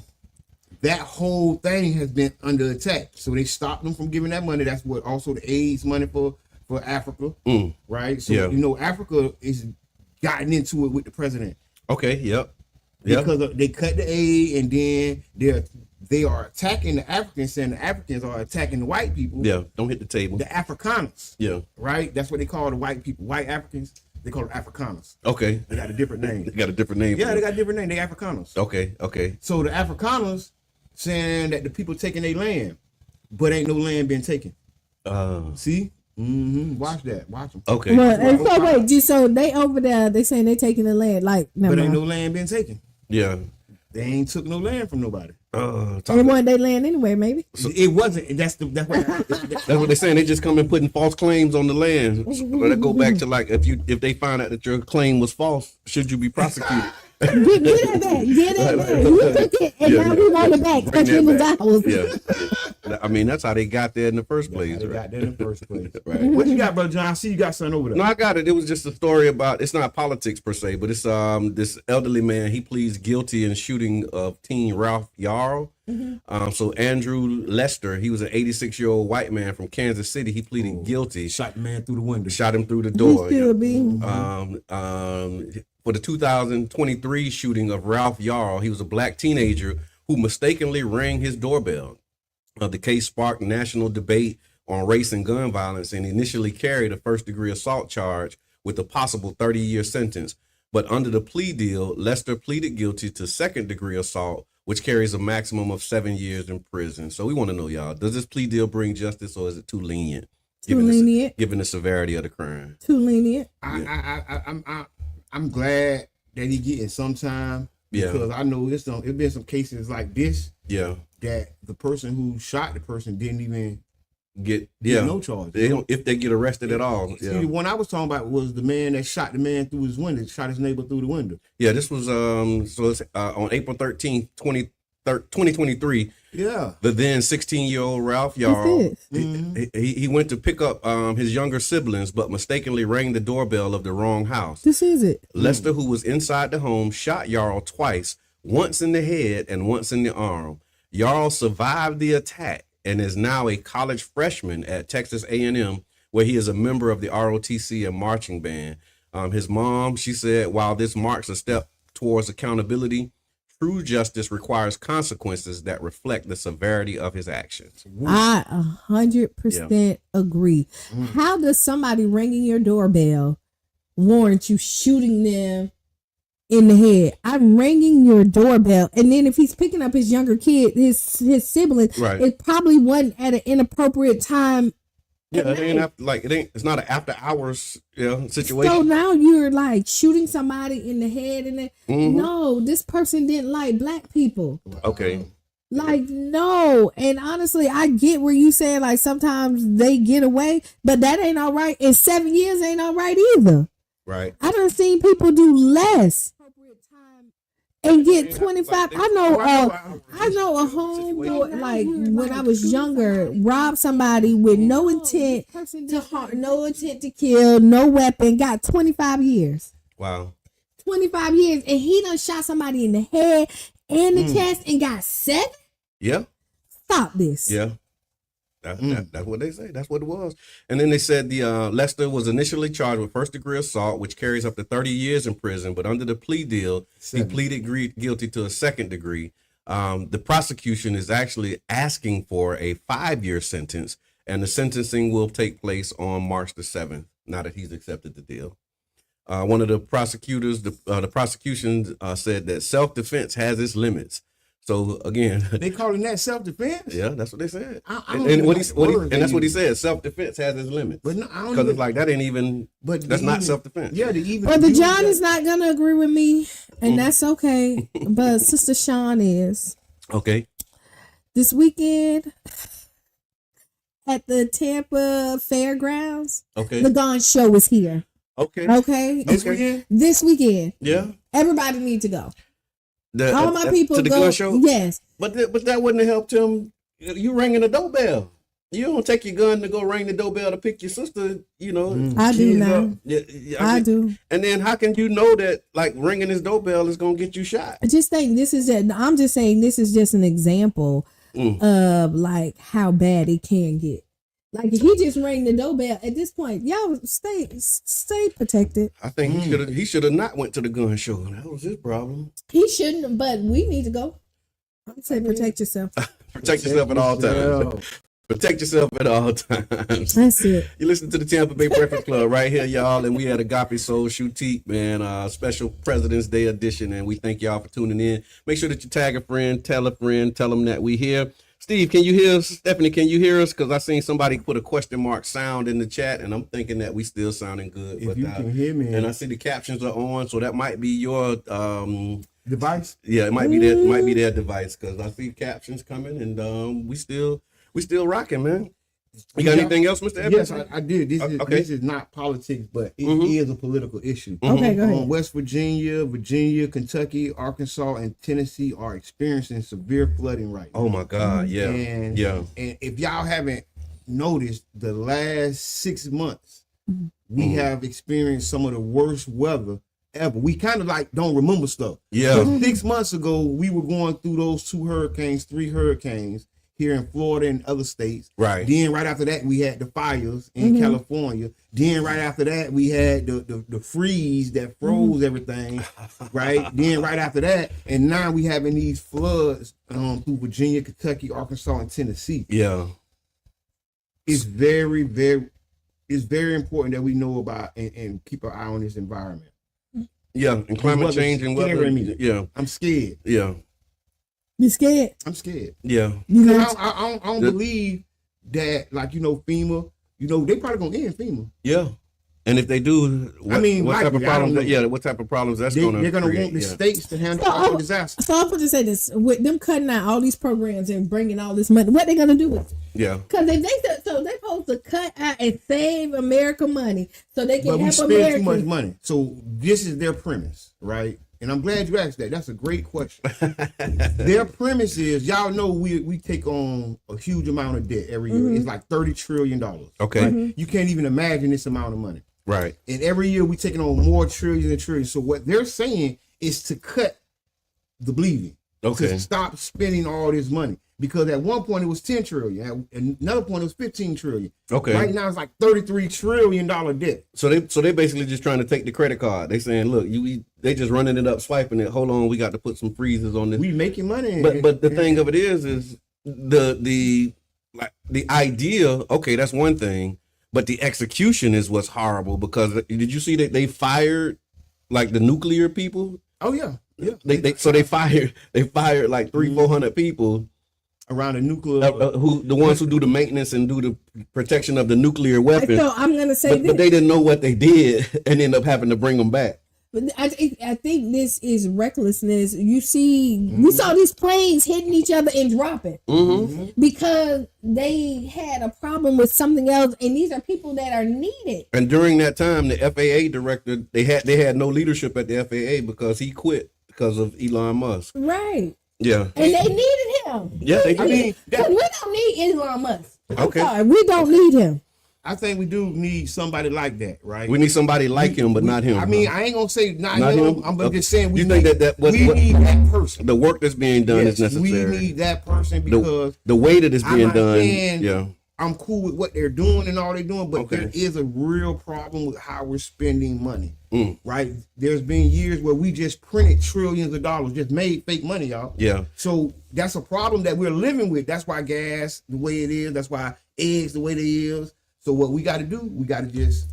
that whole thing has been under attack. So they stopped them from giving that money. That's what also the AIDS money for Africa, right? So you know, Africa is gotten into it with the president. Okay, yep. Because they cut the aid, and then they are attacking the Africans, saying the Africans are attacking the white people. Yeah, don't hit the table. The Afrikaners. Yeah. Right? That's what they call the white people. White Africans, they call them Afrikaners. Okay. They got a different name. They got a different name. Yeah, they got a different name. They Afrikaners. Okay. So the Afrikaners saying that the people taking their land, but ain't no land been taken. See? Mm-hmm. Watch that. Watch them. Okay. Well, and so wait, so they over there, they saying they taking the land, like, but ain't no land been taken. Yeah. They ain't took no land from nobody. And it wasn't their land anyway, maybe. So it wasn't. That's what they're saying. They just come and putting false claims on the land. But it go back to, like, if they find out that your claim was false, should you be prosecuted? Get it back. You took it, and now we want it back. Because it was ours. Yeah. I mean, that's how they got there in the first place. They got there in the first place. Right. What you got, Brother John? I see you got something over there. No, I got it. It was just a story about, it's not politics per se, but it's this elderly man. He pleads guilty in shooting of teen Ralph Yarl. Mm-hmm. So Andrew Lester, he was an 86-year-old white man from Kansas City. He pleaded guilty. Shot the man through the window. Shot him through the door. He still be. For the 2023 shooting of Ralph Yarl, he was a black teenager who mistakenly rang his doorbell. The case sparked national debate on race and gun violence and initially carried a first-degree assault charge with a possible 30-year sentence. But under the plea deal, Lester pleaded guilty to second-degree assault, which carries a maximum of 7 years in prison. So we want to know, y'all, does this plea deal bring justice, or is it too lenient? Given the severity of the crime. Too lenient. I'm glad that he getting some time, because I know it's been some cases like this. Yeah. That the person who shot the person didn't even get no charge. They don't, if they get arrested at all. See, the one I was talking about was the man that shot the man through his window, shot his neighbor through the window. Yeah, this was on April 13th, 2023. Yeah. The then 16-year-old Ralph Yarl, he went to pick up his younger siblings, but mistakenly rang the doorbell of the wrong house. This is it. Lester, who was inside the home, shot Yarl twice, once in the head and once in the arm. Yarl survived the attack and is now a college freshman at Texas A&M, where he is a member of the ROTC and marching band. His mom, she said, while this marks a step towards accountability, true justice requires consequences that reflect the severity of his actions. I 100% agree. How does somebody ringing your doorbell warrant you shooting them in the head. I'm ringing your doorbell. And then if he's picking up his younger kid, his sibling, it probably wasn't at an inappropriate time. Yeah, it ain't it's not an after hours situation. So now you're like shooting somebody in the head and no, this person didn't like black people. Okay. Like, no. And honestly, I get where you saying like sometimes they get away, but that ain't all right. And 7 years ain't all right either. Right. I done seen people do less and get 25. I know a homeboy, like when I was younger, robbed somebody with no intent to harm, no intent to kill, no weapon, got 25 years. Wow. 25 years. And he done shot somebody in the head and the chest and got 7? Yeah. Stop this. Yeah. That's what they say. That's what it was. And then they said Lester was initially charged with first-degree assault, which carries up to 30 years in prison. But under the plea deal, he pleaded guilty to a second degree. The prosecution is actually asking for a 5-year sentence, and the sentencing will take place on March the 7th, now that he's accepted the deal. One of the prosecutors, the prosecution said that self-defense has its limits. So again, they calling that self-defense? Yeah, that's what they said. And that's what he said. Self-defense has its limits. But no, because it's like that ain't even. But that's not self-defense. Yeah, Brother John is not gonna agree with me, and that's okay. But Sister Sean is. Okay. This weekend at the Tampa Fairgrounds, the Gone Show is here. Okay. This weekend. Yeah. Everybody needs to go. All my people to the go. gun show? Yes. But that wouldn't have helped him. You ringing the doorbell. You don't take your gun to go ring the doorbell to pick your sister, I do now. I do. And then how can you know that like ringing his doorbell is going to get you shot? I'm just saying this is just an example of like how bad it can get. Like if he just rang the doorbell at this point, y'all stay protected. I think he should have not went to the gun show. That was his problem. He shouldn't, but we need to go. I'm saying protect yourself. Protect yourself at all times. Protect yourself at all times. That's it. You listen to the Tampa Bay Breakfast Club right here, y'all, and we had Agape Soul Shoutique, man, special President's Day edition, and we thank y'all for tuning in. Make sure that you tag a friend, tell them that we here. Steve, can you hear us? Stephanie, can you hear us? Because I seen somebody put a question mark sound in the chat, and I'm thinking that we still sounding good. If you can hear me. And I see the captions are on, so that might be your device. Yeah, it might be that. Might be their device because I see captions coming, and we still rocking, man. You got anything else, Mr. Evans? Yes, I did. This is not politics, but it is a political issue. Okay, go ahead. West Virginia, Kentucky, Arkansas, and Tennessee are experiencing severe flooding right now. Oh my God, yeah. And if y'all haven't noticed, the last 6 months, we have experienced some of the worst weather ever. We kind of like don't remember stuff. Yeah. But 6 months ago, we were going through those 3 hurricanes here in Florida and other states. Right. Then right after that, we had the fires in California. Then right after that, we had the freeze that froze everything. Right. Then right after that, and now we having these floods through Virginia, Kentucky, Arkansas, and Tennessee. Yeah. It's very, very, important that we know about and keep our eye on this environment. Yeah, and climate change and weather. Yeah. I'm scared. Yeah. You scared? I'm scared. Yeah. I don't believe that, like, FEMA, they probably gonna end FEMA. Yeah. And if they do, what type of problems? What type of problems that's going to? They're going to want the states to handle all the disasters. So I'm going to say this: with them cutting out all these programs and bringing all this money, what they going to do with it? Yeah. Because if they're supposed to cut out and save America money so they can help America. But we spend too much money. So this is their premise, right? And I'm glad you asked that. That's a great question. Their premise is, y'all know we take on a huge amount of debt every year. It's like $30 trillion. Okay. Right? You can't even imagine this amount of money. Right. And every year we taking on more trillions and trillions. So what they're saying is to cut the bleeding. Okay. To stop spending all this money. Because at one point it was 10 trillion. At another point it was 15 trillion. Okay. Right now it's like $33 trillion debt. So they basically just trying to take the credit card. They saying, look, they just running it up, swiping it. Hold on, we got to put some freezes on this. We making money. But the thing of it is the idea, okay, that's one thing. but the execution is what's horrible, because did you see that they fired like the nuclear people? Oh yeah. Yeah. They fired like 300-400 people around the nuclear who the ones who do the maintenance and do the protection of the nuclear weapons. So I'm gonna say but they didn't know what they did and end up having to bring them back. But I think this is recklessness. You see, we saw these planes hitting each other and dropping because they had a problem with something else, and these are people that are needed. And during that time, the FAA director, they had no leadership at the FAA because he quit because of Elon Musk. Right. Yeah. And they needed him. Yeah, they did. I mean, we don't need Elon Musk. Okay. Sorry, we don't need him. I think we do need somebody like that, right? We need somebody like him, but not him. I mean, I ain't gonna say not him. I'm just saying we think need that we need that person. The work that's being done is necessary. We need that person because the way that it's being done. Yeah. I'm cool with what they're doing and all they're doing, but there is a real problem with how we're spending money, right? There's been years where we just printed trillions of dollars, just made fake money, y'all. Yeah. So that's a problem that we're living with. That's why gas the way it is. That's why eggs the way they is. So what we got to do, we got to just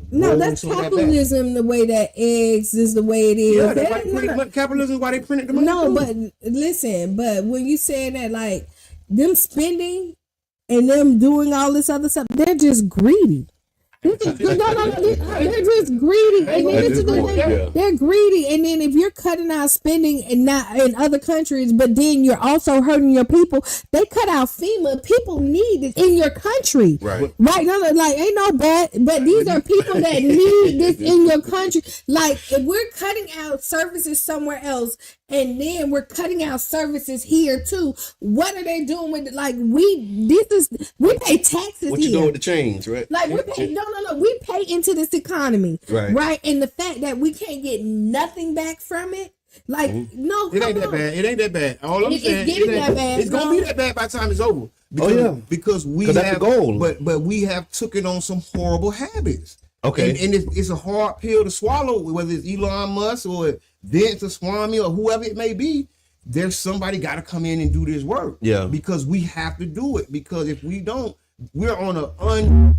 that's capitalism. The way that eggs is the way it is. Yeah, capitalism is why they printed the money. No, but listen, but when you say that, like them spending and them doing all this other stuff, they're just greedy. They're just greedy, and then they're greedy. And then if you're cutting out spending and not in other countries, but then you're also hurting your people, they cut out FEMA. People need it in your country, right? No, like ain't no bad, but these are people that need this in your country. Like if we're cutting out services somewhere else, and then we're cutting out services here too, what are they doing with it? Like we pay taxes. What you doing with the change, right? Like we pay we pay into this economy, right? And the fact that we can't get nothing back from it, like no, it ain't that bad. It ain't that bad. All I'm saying, it's getting that bad. It's gonna be that bad by the time it's over. Because we have that's the goal. But we have took it on some horrible habits. Okay, and it's a hard pill to swallow. Whether it's Elon Musk or Vince or Swami or whoever it may be, there's somebody got to come in and do this work. Yeah, because we have to do it. Because if we don't, we're on an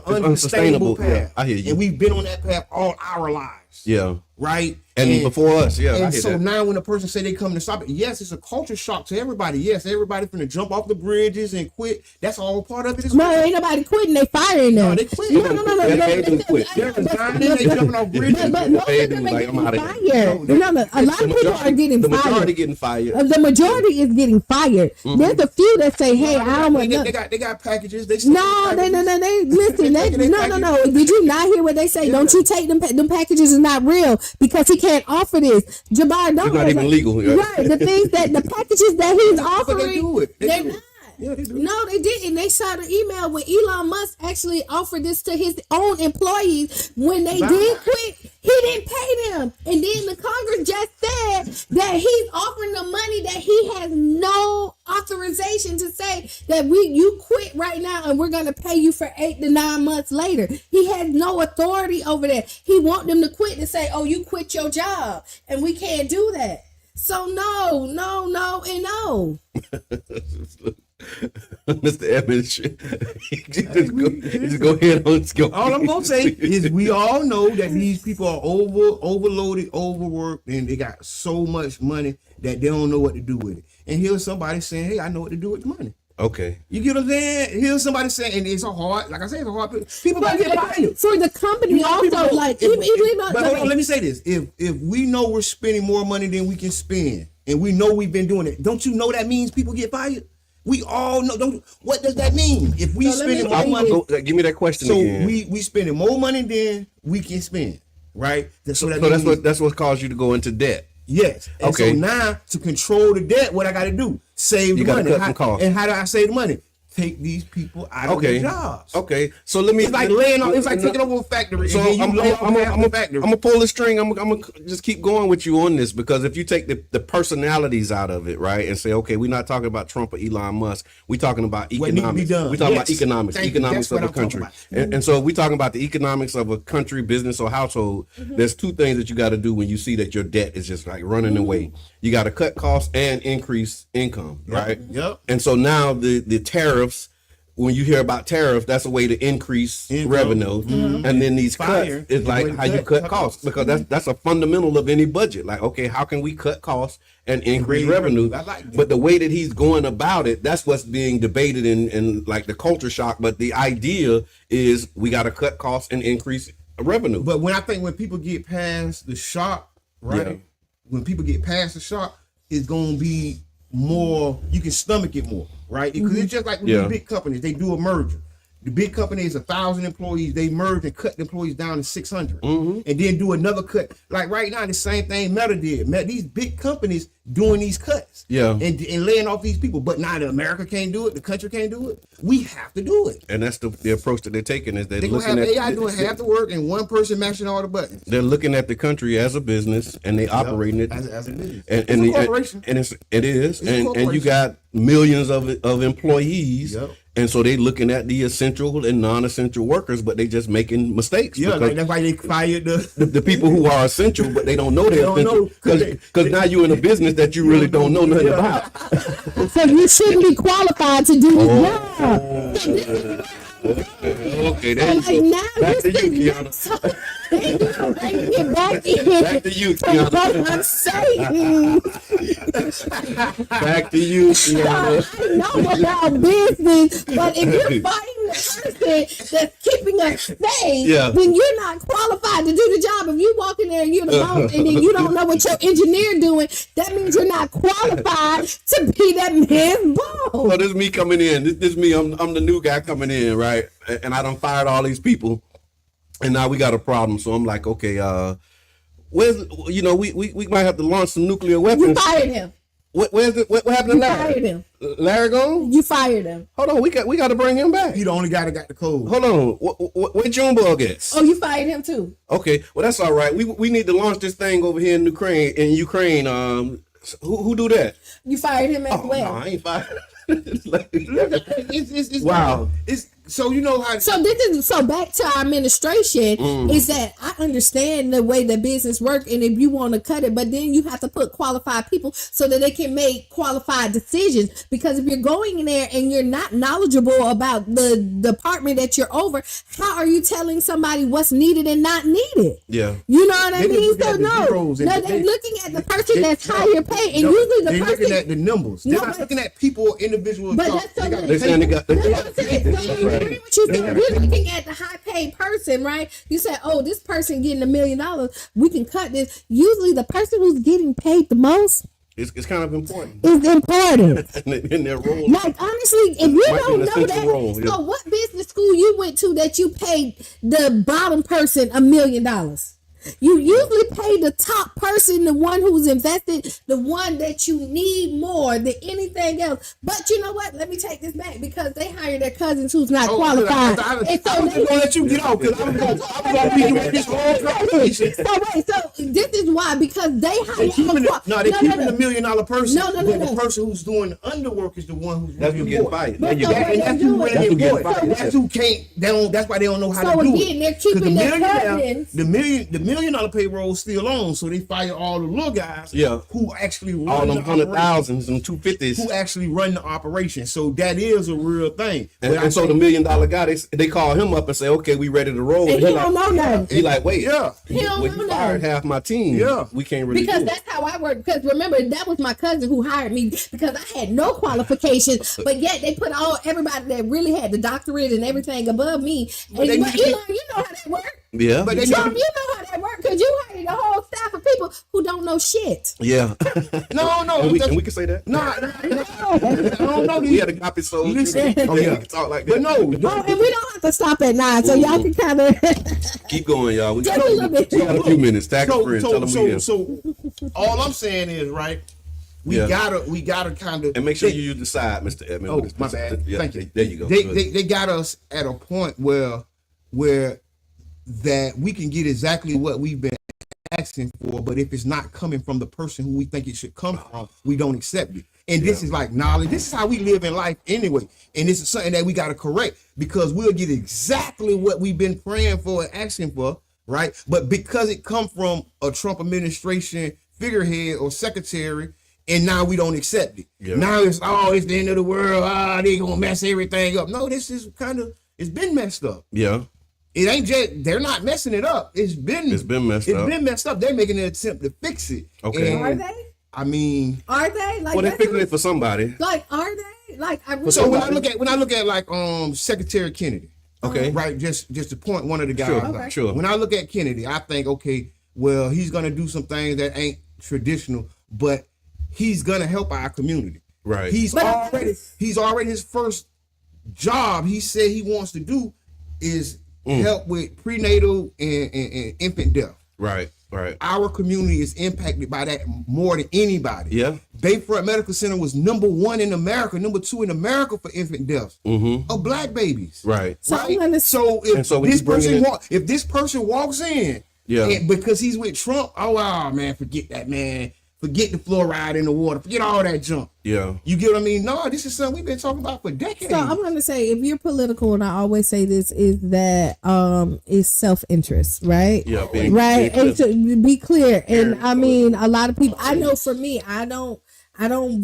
unsustainable path. Yeah, I hear you. And we've been on that path all our lives. Yeah. Right? And before us, And so now when a person say they come to stop it, yes, it's a culture shock to everybody. Yes, everybody's finna jump off the bridges and quit. That's all part of it. No, ain't nobody quitting. They firing them. No, they quit. No. They quit. They're resigning. They jumping off bridges. But most of them are getting fired. No, a lot of people are getting fired. The majority getting fired. The majority is getting fired. There's a few that say, "Hey, I don't want." They got packages. They no. They listen. No. Did you not hear what they say? Don't you take them? Them packages is not real because he can't offer this. Jabbar, don't. It's not even legal. Right. The things that the packages that he's offering, they do it. They're not. Yeah, they do. No, they didn't. They saw the email when Elon Musk actually offered this to his own employees. When they did quit, he didn't pay them. And then the Congress just said that he's offering the money that he has no authorization to say that you quit right now and we're going to pay you for 8 to 9 months later. He has no authority over that. He want them to quit and say, oh, you quit your job. And we can't do that. So no, and no. Mr. Evans, just go ahead on. Go. All I'm gonna say is we all know that these people are overloaded, overworked, and they got so much money that they don't know what to do with it. And here's somebody saying, "Hey, I know what to do with the money." Okay, you get what I'm saying? Here's somebody saying, and it's a hard, like I said, it's a hard. People gonna get fired. For the company also, people, like, but hold on, let me say this: if we know we're spending more money than we can spend, and we know we've been doing it, don't you know that means people get fired? We all know. What does that mean? If we spending more money, give me that question. So again. we spending more money than we can spend, right? So that's what caused you to go into debt. Yes. And so now to control the debt, what I got to do? Save the money. And how do I save the money? Take these people out of their jobs. Okay, so let me. It's like laying off. It's like taking over a factory. So I'm gonna pull the string. I'm gonna just keep going with you on this, because if you take the personalities out of it, right, and say, okay, we're not talking about Trump or Elon Musk. We're talking about economics. We're talking about economics of a country. And so we're talking about the economics of a country, business, or household. There's two things that you got to do when you see that your debt is just like running away. You got to cut costs and increase income, right? Yep. And so now the tariffs when you hear about tariffs, that's a way to increase revenue. And then these cuts is like how you cut costs, because that's a fundamental of any budget. Like, okay, how can we cut costs and increase revenue? But the way that he's going about it, that's what's being debated in like the culture shock. But the idea is we got to cut costs and increase revenue. But when people get past the shock, right? Yeah. When people get past the shock, it's going to be more, you can stomach it more, right? Because it's just like with the big companies, they do a merger. The big company is 1,000 employees. They merge and cut the employees down to 600, and then do another cut. Like right now, the same thing Meta did. These big companies doing these cuts, and laying off these people. But now that America can't do it, the country can't do it. We have to do it. And that's the approach that they're taking. Is they're looking at AI doing half the work and one person mashing all the buttons. They're looking at the country as a business, and they operating it as a business. And it's a corporation. And it is, and you got millions of employees. And so they looking at the essential and non-essential workers, but they just making mistakes. Yeah, like that's why they fired the people who are essential, but they don't know they're essential. Because now you're in a business that you really don't know nothing about. So you shouldn't be qualified to do the job. Okay, there you go. Back to you, Kiana. Back to you, Kiana. I'm saying. Back to you, Kiana. I know about business, but if you're fighting the person that's keeping us safe, then you're not qualified to do the job. If you walk in there and you're the boss, and then you don't know what your engineer doing, that means you're not qualified to be that man's boss. So this is me coming in. This is me. I'm the new guy coming in, right? And I done fired all these people, and now we got a problem. So I'm like, okay, where's, we might have to launch some nuclear weapons. You fired him. What happened to Larry? You fired him. Larry gone? You fired him. Hold on, we got to bring him back. He the only guy that got the code. Hold on, where Junebug at? Oh, you fired him too. Okay, well that's all right. We need to launch this thing over here in Ukraine. Who do that? You fired him as well. No, I ain't fired. Wow. So you know how. So back to our administration is that I understand the way the business work, and if you want to cut it, but then you have to put qualified people so that they can make qualified decisions. Because if you're going in there and you're not knowledgeable about the department that you're over, how are you telling somebody what's needed and not needed? Yeah, you know what I mean. So no, they're looking at the person that's higher paid, and usually the person looking at the numbers. They're not looking at people, individuals. But that's so you're looking at the high paid person, right? You said, oh, this person getting $1 million, we can cut this. Usually the person who's getting paid the most, it's kind of important. It's important. in their role. Like honestly, if you don't know that, so what business school you went to that you paid the bottom person $1 million? You usually pay the top person, the one who's invested, the one that you need more than anything else. But you know what? Let me take this back, because they hire their cousins who's not qualified. And so they gonna let you get out, because I'm gonna be doing this whole conversation. So this is why, because they hire. They're keeping the $1 million person. No. The person who's doing the underwork is the one who's that's who getting fired. That's who getting fired. That's who can't. That's why they don't know how to do it. So again, they're keeping their cousins. The $1 million payroll still on, so they fire all the little guys who actually run all them 100,000s and 250s who actually run the operation. So that is a real thing. And so the $1 million guy, they call him up and say, okay, we ready to roll. And he don't know nothing. He like, wait, he don't know you fired half my team. We can't really because do that's how I work. Because remember, that was my cousin who hired me because I had no qualifications, but yet they put everybody that really had the doctorate and everything above me. And you know how that works. Yeah, but you know how that works, because you hired a whole staff of people who don't know shit. Yeah. No. And we can say that. No. I don't know. We had a copy so we can talk like that. But no. And we don't have to stop at 9, so y'all can kind of keep going, y'all. We got a few minutes. Tag a friend. Tell them again. So all I'm saying is, right, we gotta kind of, and make sure you decide, Mr. Edmund. Oh, my bad. Thank you. There you go. They got us at a point where that we can get exactly what we've been asking for, but if it's not coming from the person who we think it should come from, we don't accept it. And this is like knowledge. This is how we live in life anyway. And this is something that we got to correct, because we'll get exactly what we've been praying for and asking for, right? But because it come from a Trump administration figurehead or secretary, and now we don't accept it. Yeah. Now it's the end of the world. They gonna mess everything up. No, this is it's been messed up. Yeah. It ain't just they're not messing it up. It's been messed up. It's been messed up. They're making an attempt to fix it. Okay. Are they? I mean, are they? Like, well, they're fixing it for somebody. Like, are they? Like, I really so when I look at like Secretary Kennedy, okay, right? Just to point one of the guys. Sure. When I look at Kennedy, I think, okay, well, he's gonna do some things that ain't traditional, but he's gonna help our community. Right. He's already his first job. He said he wants to do is help with prenatal and infant death. Right. Right. Our community is impacted by that more than anybody. Yeah. Bayfront Medical Center was number 1 in America, number 2 in America for infant deaths of black babies. Right. So if this person walks in, because he's with Trump, man, forget that, man. Forget the fluoride in the water. Forget all that junk. Yeah. You get what I mean? No, this is something we've been talking about for decades. So I'm going to say, if you're political, and I always say this, is that it's self-interest, right? Yeah. Right. And to be clear. And I mean, a lot of people, I know for me, I don't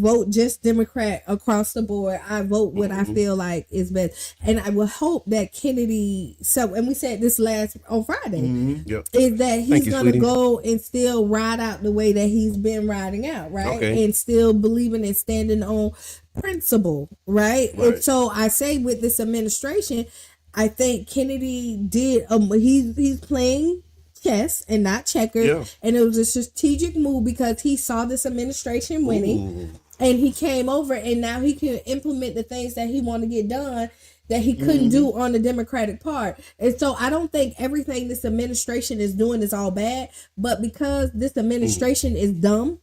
vote just Democrat across the board. I vote what I feel like is best. And I will hope that Kennedy, and we said this on Friday, is that he's going to go and still ride out the way that he's been riding out, right? Okay. And still believing and standing on principle, right? And so I say with this administration, I think Kennedy did, he's playing chess and not checkers, and it was a strategic move because he saw this administration winning, and he came over, and now he can implement the things that he wanted to get done that he couldn't do on the Democratic part. And so I don't think everything this administration is doing is all bad, but because this administration is dumb,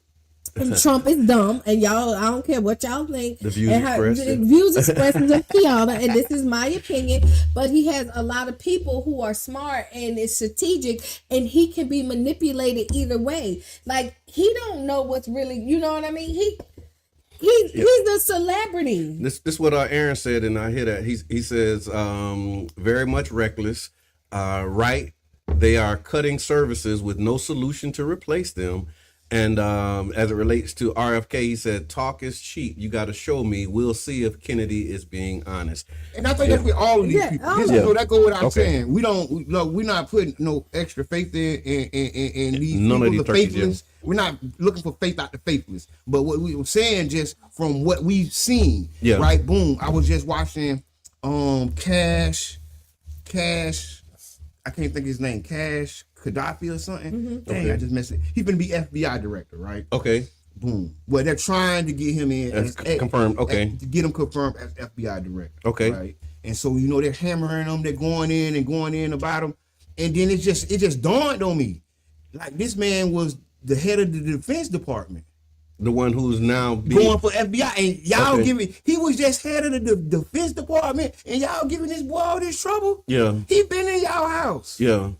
and Trump is dumb, and y'all, I don't care what y'all think. The views expressed of Kiana, and this is my opinion, but he has a lot of people who are smart and is strategic, and he can be manipulated either way. Like, he don't know what's really, you know what I mean? He's a celebrity. This is what Aaron said, and I hear that. He says, very much reckless, right? They are cutting services with no solution to replace them. And as it relates to RFK, he said, talk is cheap. You got to show me. We'll see if Kennedy is being honest. And I think that's with all of these people. So that go without saying. We're not putting no extra faith in these None people, of the faithless. We're not looking for faith out the faithless. But what we were saying, just from what we've seen, right? Boom. I was just watching Cash, I can't think of his name, Cash Gaddafi or something. Dang, I just messed it. He's gonna be FBI director, right? Okay. Boom. Well, they're trying to get him in as confirmed. Okay. To get him confirmed as FBI director. Okay. Right. And so they're hammering them. They're going in about him, and then it just dawned on me, like, this man was the head of the Defense Department. The one who's now going for FBI, and y'all he was just head of the Defense Department, and y'all giving this boy all this trouble. Yeah. He been in y'all house. Yeah.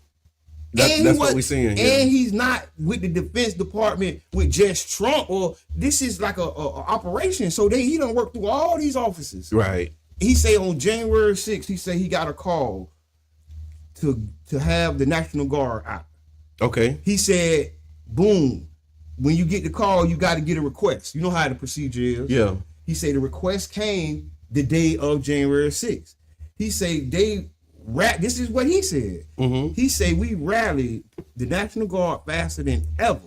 That's what we're seeing. And he's not with the Defense Department with just Trump, or this is like a operation. So he don't work through all these offices. Right. He say on January 6th, he said he got a call to have the National Guard out. Okay. He said, boom, when you get the call, you got to get a request. You know how the procedure is. Yeah. He said the request came the day of January 6th. He said this is what he said. He said we rallied the National Guard faster than ever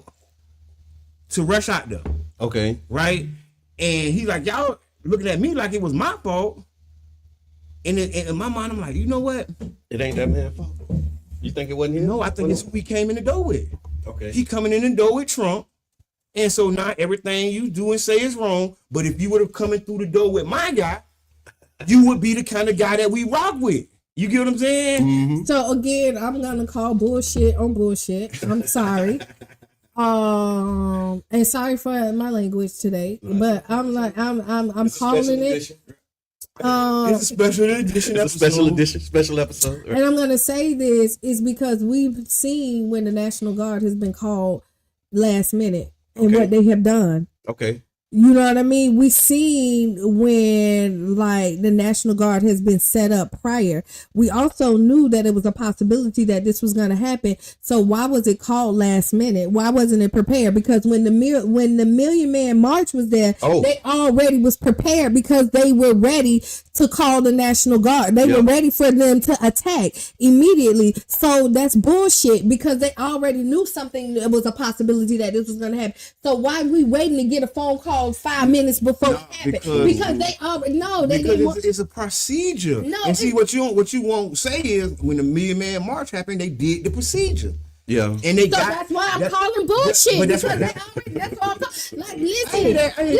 to rush out there. Okay. Right? And he's like, y'all looking at me like it was my fault. And in my mind, I'm like, you know what? It ain't that man's fault. You think it wasn't him? No, I think it's who we came in the door with. Okay. He coming in the door with Trump. And so not everything you do and say is wrong. But if you would have come in through the door with my guy, you would be the kind of guy that we rock with. You get what I'm saying? So again, I'm gonna call bullshit on bullshit. I'm sorry. And sorry for my language today, but I'm calling it. It's a special edition episode. Special episode. And I'm gonna say this is because we've seen when the National Guard has been called last minute and what they have done. Okay. You know what I mean? We seen when like the National Guard has been set up prior. We also knew that it was a possibility that this was going to happen. So why was it called last minute? Why wasn't it prepared? Because when the Million Man March was there, they already was prepared because they were ready to call the National Guard. They were ready for them to attack immediately. So that's bullshit because they already knew something that was a possibility that this was going to happen. So why are we waiting to get a phone call 5 minutes before it happened? Because they already know they didn't want. It's a procedure. No, and see what you won't say is when the Million Man March happened, they did the procedure. Yeah, and they that's why I'm calling bullshit. That's why I'm like, listen, I'm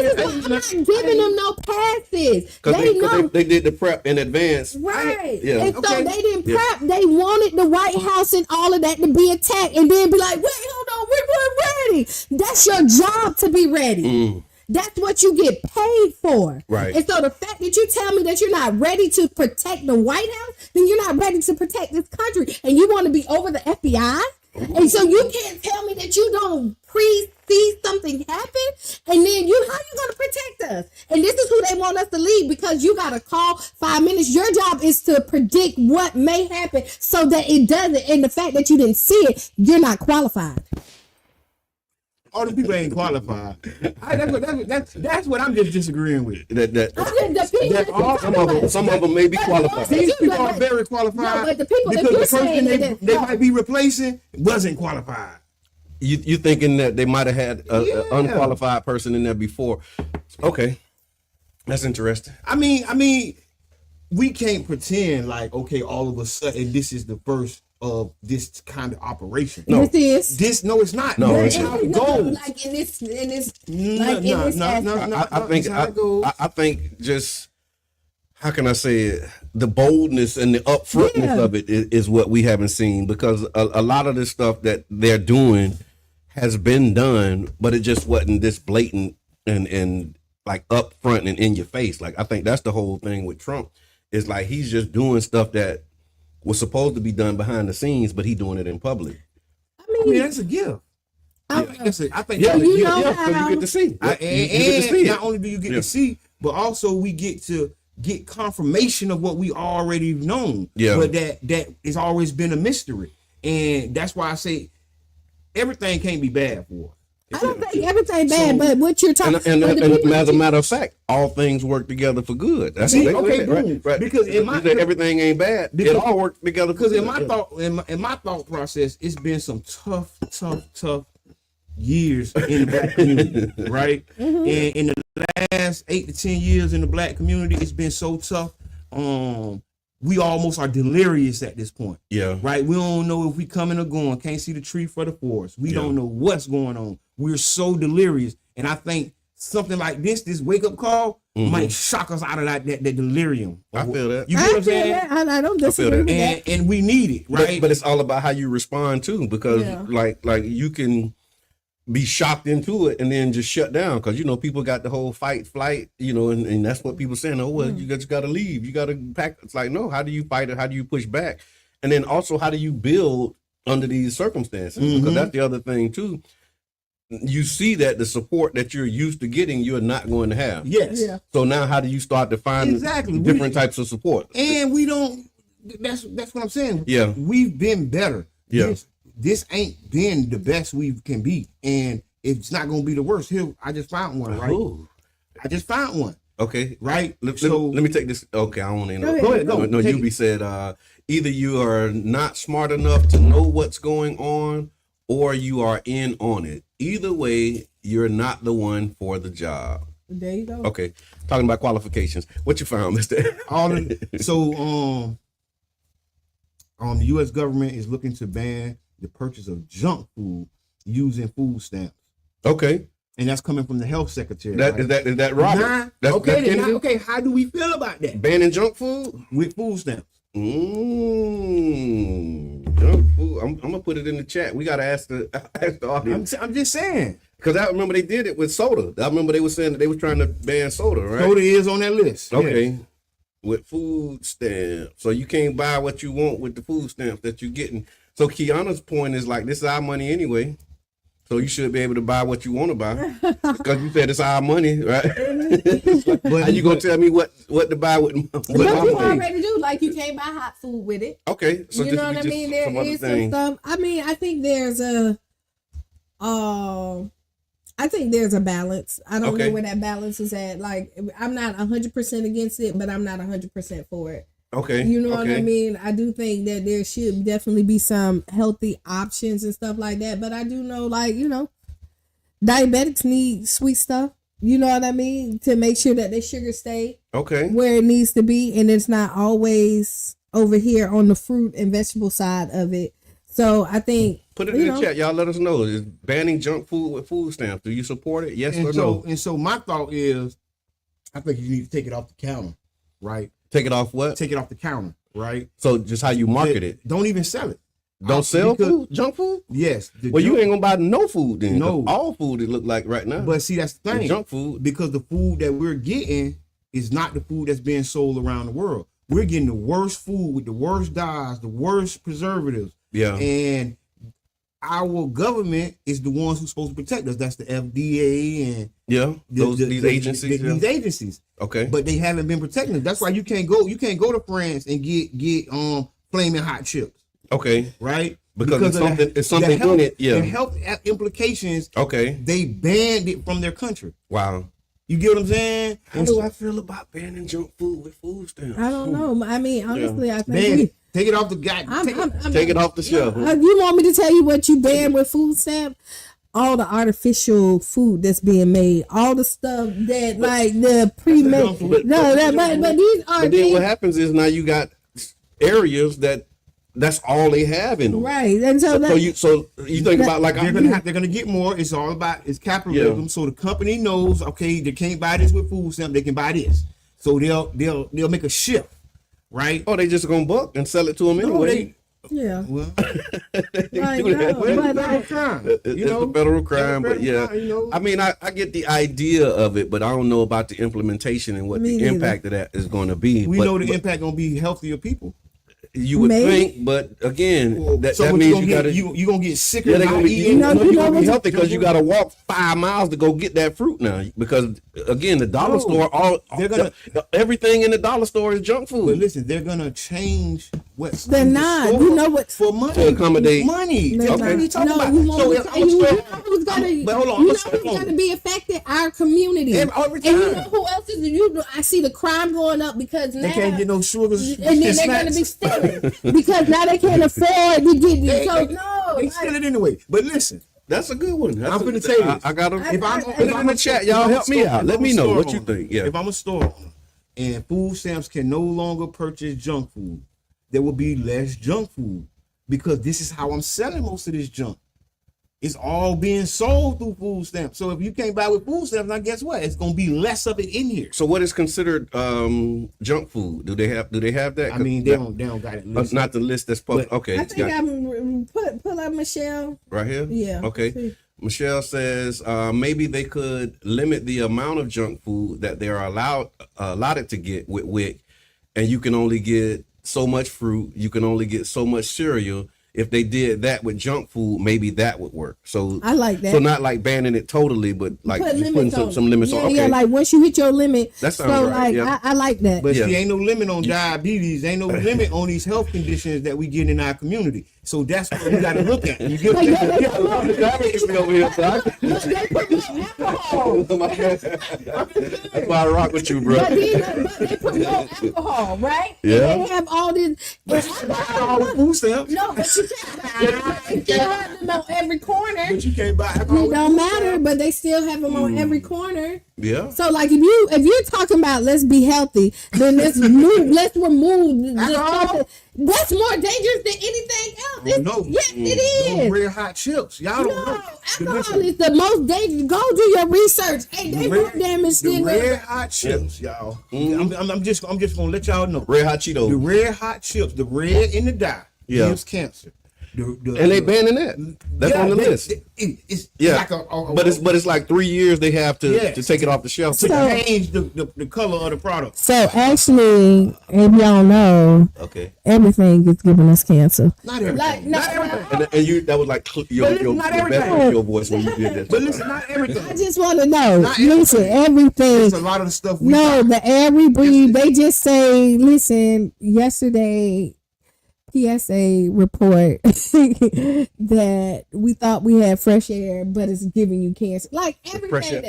not giving them no passes. They know they did the prep in advance, right? And so they didn't prep. They wanted the White House and all of that to be attacked, and then be like, wait, hold on, we weren't ready. That's your job to be ready. That's what you get paid for. Right. And so the fact that you tell me that you're not ready to protect the White House, then you're not ready to protect this country. And you want to be over the FBI? And so you can't tell me that you don't see something happen, and then how you gonna protect us? And this is who they want us to lead because you got to call 5 minutes. Your job is to predict what may happen so that it doesn't. And the fact that you didn't see it, you're not qualified. All the people ain't qualified. That's what I'm just disagreeing with. Some of them may be qualified. These people are very qualified. But the people because the person they might be replacing wasn't qualified. You thinking that they might have had an unqualified person in there before? Okay, that's interesting. I mean, we can't pretend like all of a sudden this is the first of this kind of operation. No, it's not. No, it's how it goes. Like in this, I think just how can I say it? The boldness and the upfrontness of it is what we haven't seen because a lot of the stuff that they're doing has been done, but it just wasn't this blatant and like upfront and in your face. Like I think that's the whole thing with Trump is like he's just doing stuff that was supposed to be done behind the scenes, but he doing it in public. I mean that's a gift. I think that's a gift. You get to see. Not only do you get to see, but also we get to get confirmation of what we already known. Yeah. But that has always been a mystery. And that's why I say everything can't be bad for us. I don't think everything bad, but what you're talking and as a matter of fact, all things work together for good. That's right. Because everything ain't bad. It all works together. Because in my thought process, it's been some tough years in the black community, right? And in the last 8 to 10 years in the black community, it's been so tough. We almost are delirious at this point. Yeah. Right? We don't know if we coming or going. Can't see the tree for the forest. We don't know what's going on. We're so delirious. And I think something like this wake-up call, might shock us out of that delirium. I feel that. You get what I'm saying? I don't disagree with that. And we need it, right? But it's all about how you respond too, because like you can be shocked into it and then just shut down because people got the whole fight flight and that's what people saying. Oh well, you just got to leave, you got to pack. It's like, no, how do you fight it? How do you push back? And then also, how do you build under these circumstances? Because that's the other thing too. You see that the support that you're used to getting, you're not going to have. Yes. Yeah. So now how do you start to find different types of support? And we don't. That's what I'm saying. Yeah. We've been better. Yeah. This ain't been the best we can be, and it's not going to be the worst. Here, I just found one, right? Ooh. I just found one. Okay. Right? Let me take this. Okay, I don't want to interrupt. Go ahead. No, Yubi said either you are not smart enough to know what's going on or you are in on it. Either way, you're not the one for the job. There you go. Okay. Talking about qualifications. What you found, Mr. The U.S. government is looking to ban the purchase of junk food using food stamps. Okay. And that's coming from the health secretary. Is that Robert? Okay, how do we feel about that? Banning junk food? With food stamps. Junk food. I'm gonna put it in the chat. We gotta ask the audience. I'm just saying. Because I remember they did it with soda. I remember they were saying that they were trying to ban soda, right? Soda is on that list. Okay. Yes. With food stamps. So you can't buy what you want with the food stamps that you're getting. So Kiana's point is like, this is our money anyway. So you should be able to buy what you want to buy because you said it's our money, right? But how you gonna tell me what to buy with? But you already do. Like you can't buy hot food with it. Okay, so you know what I mean. There is some stuff. I mean, I think there's a balance. I don't know where that balance is at. Like I'm not 100% against it, but I'm not 100% for it. Okay. You know what I mean? I do think that there should definitely be some healthy options and stuff like that. But I do know, like, diabetics need sweet stuff. You know what I mean? To make sure that their sugar stay where it needs to be. And it's not always over here on the fruit and vegetable side of it. So I think. Put it in the chat. Y'all let us know. Is banning junk food with food stamps. Do you support it? Yes or no? And so my thought is, I think you need to take it off the counter, right? Take it off what? Take it off the counter, right? So just how you market it. Don't even sell it. Don't sell food? Junk food? Yes. Well, you ain't gonna buy no food then. No. All food it look like right now. But see, that's the thing. Junk food. Because the food that we're getting is not the food that's being sold around the world. We're getting the worst food with the worst dyes, the worst preservatives. Yeah. And our government is the ones who's supposed to protect us. That's the FDA and these agencies. These agencies. Okay. But they haven't been protecting us. That's why you can't go to France and get flaming hot chips. Okay. Right? Because it's something in it. Yeah. The health implications. Okay. They banned it from their country. Wow. You get what I'm saying? How do I feel about banning junk food with food stamps? I don't know. I mean, honestly, I think take it off the guy. Take it off the shelf. You want me to tell you what you ban with food stamp? All the artificial food that's being made, all the stuff that like the pre-made. But these are. But then what happens is now you got areas that's all they have in them. Right. And so you think about like they're gonna get more. It's all about capitalism. Yeah. So the company knows, okay, they can't buy this with food stamp, they can buy this. So they'll make a shift, right? Oh, they just gonna buck and sell it to them anyway. Yeah. Well, it's a federal crime, but yeah. I mean, I get the idea of it, but I don't know about the implementation and what the impact of that is going to be. We know the impact going to be healthier people. You would think, but again, that means you're gonna get sicker. Yeah, they're gonna be healthy because you got to walk 5 miles to go get that fruit now. Because again, the dollar store, everything in the dollar store is junk food. But listen, they're gonna change what they're not. You know what? For money, to accommodate money. What are you talking about? Who's gonna be affected? Our community. Every time. And you know who else is? I see the crime going up because now they can't get no sugars, and then they're gonna be stealing. Because now they can't afford to get it. They steal it anyway. But listen, that's a good one. I'm going to tell you. I got to. If I'm in the chat, y'all help me out. Let me know what you think. Yeah. If I'm a store owner and food stamps can no longer purchase junk food, there will be less junk food because this is how I'm selling most of this junk. It's all being sold through food stamps. So if you can't buy with food stamps, now guess what? It's gonna be less of it in here. So what is considered junk food? Do they have that? I mean, they don't got it listed. Not the list that's public. Okay. I think I'm pull up Michelle. Right here? Yeah. Okay. Michelle says maybe they could limit the amount of junk food that they are allotted to get with WIC, and you can only get so much fruit, you can only get so much cereal. If they did that with junk food, maybe that would work. So I like that. So not like banning it totally, but like putting some limits on. Okay. Yeah, like once you hit your limit. That sounds right. Like I like that. But see, ain't no limit on diabetes. Ain't no limit on these health conditions that we get in our community. So that's what we got to look at. You get That's why I rock with you, bro. But they promote alcohol, right? Yeah. And they have all this. Food stamps. No, but you can't have them on every corner. But you can't buy alcohol. It don't matter, but they still have them on every corner. Yeah. So like if you're talking about let's be healthy, then let's remove the that's more dangerous than anything else. No. Yes, it is. Those red hot chips. Y'all don't know. Alcohol is the most dangerous. Go do your research. Hey, they more damage than the red hot chips, y'all. I'm just gonna let y'all know. Red hot Cheetos. The red hot chips, the red in the dye gives cancer. and they banning that. That's on the list. It's like but it's like 3 years they have to take it off the shelf. To change the color of the product. So actually, if y'all know, everything is giving us cancer. Not everything. Not everything. And you, that was like your voice when you did that. But listen, not everything. I just want to know. Listen, everything. It's a lot of the stuff we the every breed. They just say, listen, yesterday PSA report that we thought we had fresh air, but it's giving you cancer. Like everything. Fresh air.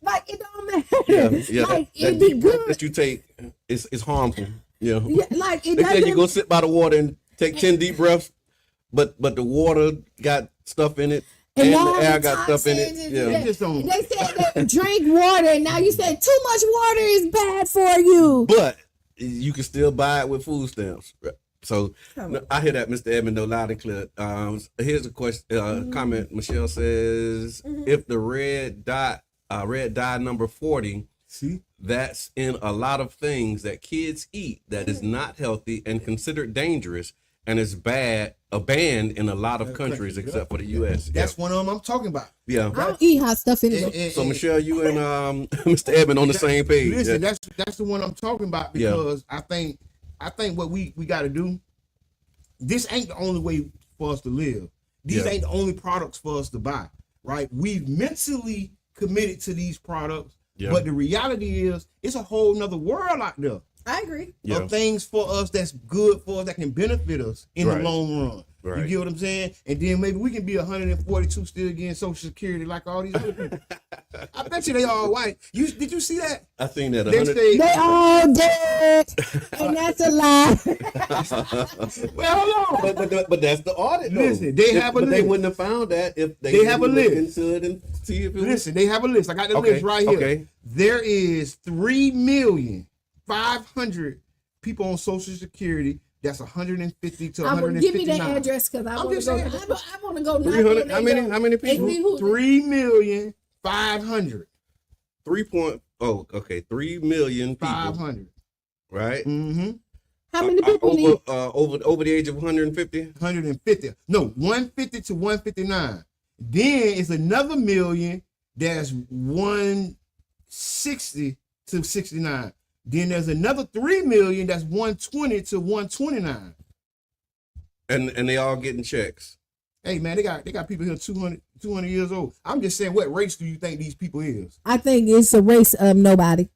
Like it don't matter. Yeah. Like it'd be good. That you take is harmful. Yeah. Like it they doesn't. say you go sit by the water and take 10 deep breaths, but the water got stuff in it. And the air got stuff in it. They said that drink water, and now you said too much water is bad for you. But you can still buy it with food stamps. So I hear that, Mr. Edmond, though, loud and clear. Here's a question, comment. Michelle says, if the red dye number 40, that's in a lot of things that kids eat that is not healthy and considered dangerous, and is banned in a lot of countries except for the U.S. That's one of them I'm talking about. I don't eat hot stuff anyway. So Michelle, you and Mr. Edmond on the same page. Listen, that's the one I'm talking about, because I think what we got to do. This ain't the only way for us to live. These ain't the only products for us to buy. Right? We've mentally committed to these products, but the reality is, it's a whole nother world out there. I agree. Of things for us that's good for us, that can benefit us in the long run. Right. You get what I'm saying? And then maybe we can be 142 still getting Social Security like all these other people. I bet you they all white. Did you see that? I seen that. They all dead, and that's a lie. Well, hold on. But that's the audit. Listen, they have a list. They wouldn't have found that if they have a list. And see if it Listen, they have a list. I got the list right here. Okay. There is 3,500,000 people on Social Security. That's 150 to 159. Give me that address, because I want to go. 300. How many people? 3,500,000. 3 million people. 500. Right. Mm-hmm. How many people need? Over the age of 150? 150. No, 150 to 159. Then it's another million that's 160 to 69. Then there's another 3 million that's 120 to 129. And they all getting checks. Hey man, they got people here 200 years old. I'm just saying, what race do you think these people is? I think it's a race of nobody.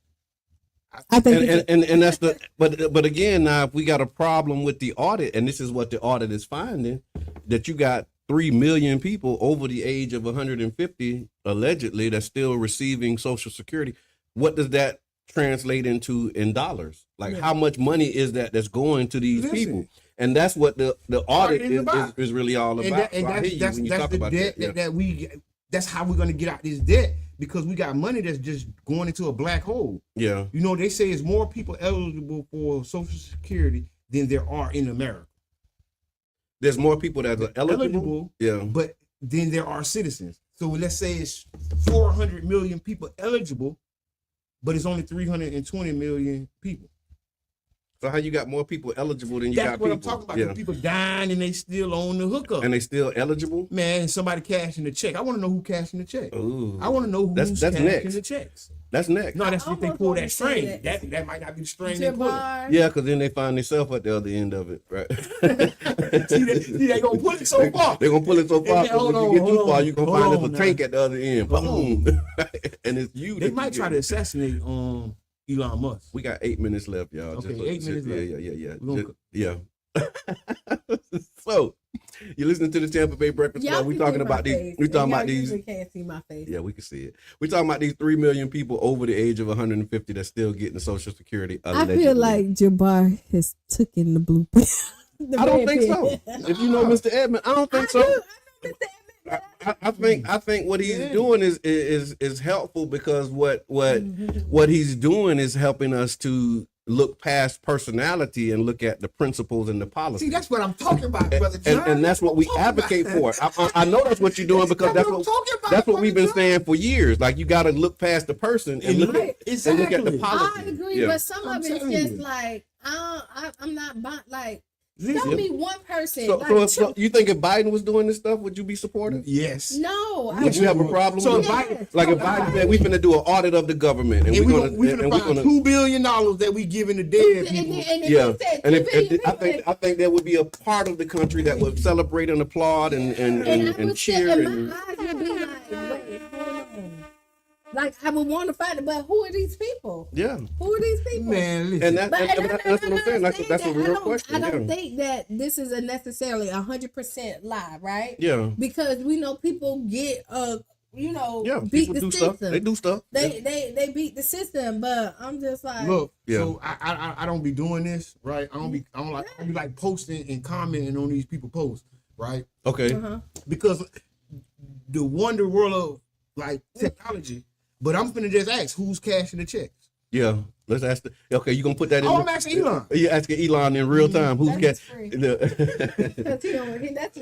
I think and that's the but again, now if we got a problem with the audit, and this is what the audit is finding, that you got 3 million people over the age of 150 allegedly that's still receiving Social Security. What does that translate into in dollars? Like how much money is that's going to these people? And that's what the audit is really all about. That's how we're gonna get out this debt, because we got money that's just going into a black hole. Yeah. You know, they say it's more people eligible for Social Security than there are in America. There's more people that are eligible. Yeah. But then there are citizens. So let's say it's 400 million people eligible, but it's only 320 million people. So how you got more people eligible than you got people? That's what I'm talking about. The people dying and they still on the hookup. And they still eligible? Man, somebody cashing the check. I want to know who cashing the check. Ooh. I want to know who's cashing the checks. That's next. No, that's if they pull that string. That might not be the string they pull. Yeah, because then they find themselves at the other end of it, right? see, they gonna pull it so far. They're gonna pull it so far, because when you get too far, you're gonna find there's a tank at the other end. Boom. And it's you. They might try to assassinate Elon Musk. We got 8 minutes left, y'all. Okay, 8 minutes left. Yeah. So, you're listening to the Tampa Bay Breakfast Club. We're talking about these. We're talking about these. You can't see my face. Yeah, we can see it. We're talking about these 3 million people over the age of 150 that's still getting Social Security. Allegedly. I feel like Jabbar has taken the blue pill. I don't think so. If you know Mr. Edmond, I don't think so. I think what he's doing is helpful, because what he's doing is helping us to look past personality and look at the principles and the policy. See, that's what I'm talking about, brother John. And that's what we advocate for. I know that's what you're doing, because that's what we've been saying for years. Like, you got to look past the person and look at the policy. I agree, but some of it's just like I'm not like. Show me one person. So you think if Biden was doing this stuff, would you be supportive? Yes. No. Would you have a problem? So with Biden, like if Biden said we finna do an audit of the government and we're gonna find $2 billion that we giving the dead people. I think there would be a part of the country that would celebrate and applaud and cheer. And my eyes would be like, wait, hold on. Like I would want to find it, but who are these people? Yeah. Who are these people? Man, listen. And that's what I'm saying. That's a real question. I don't think that this is a necessarily 100% lie, right? Yeah. Because we know people get beat the system. Stuff. They do stuff. They beat the system, but I'm just like, look. Yeah. So I don't be doing this, right? I don't be like posting and commenting on these people posts, right? Okay. Because the wonder world of like technology. But I'm finna just ask, who's cashing the checks? Yeah, let's ask. Okay, you gonna put that in? I'm asking Elon. You're asking Elon in real time. Who's cashing?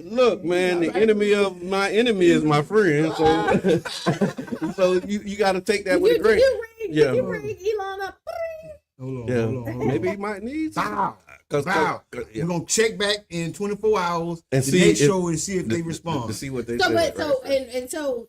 Look, man, the enemy of my enemy is my friend. So, so you got to take that with a grain. You bring Elon up. Hold on. Maybe he might need some. We're gonna check back in 24 hours and see if they respond. To see what they say. So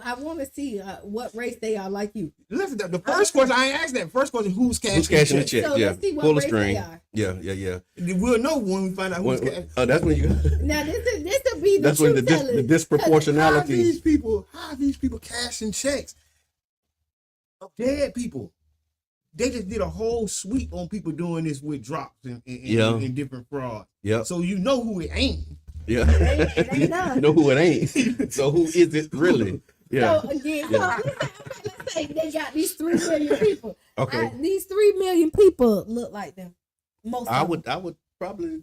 I want to see what race they are like you. Listen, the first question I ain't asked that. First question, who's cashing the check? So let's see what race they are. Yeah. We'll know when we find out who's cashing. That's when you. Now this will be that's when the disproportionality. How are these people cashing checks of dead people? They just did a whole sweep on people doing this with drops and different frauds. Yeah. So you know who it ain't. Yeah. It ain't none. You know who it ain't. So who is it really? Yeah. So again, let's say they got these 3 million people. Okay. These 3 million people look like them. I would probably.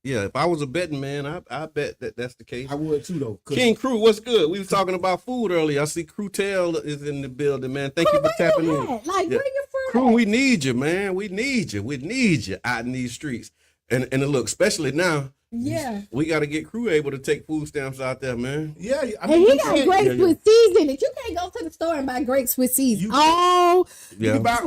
If I was a betting man, I bet that's the case. I would too, though. King Crew, what's good? We was talking about food earlier. I see Crew Tail is in the building, man. Thank you for tapping in. Like, bring your friend. Crew, we need you, man. We need you out in these streets. And look, especially now. Yeah. We got to get Crew able to take food stamps out there, man. Yeah. I mean, he got grapes with seeds in it. You can't go to the store and buy grapes with seeds. You can buy,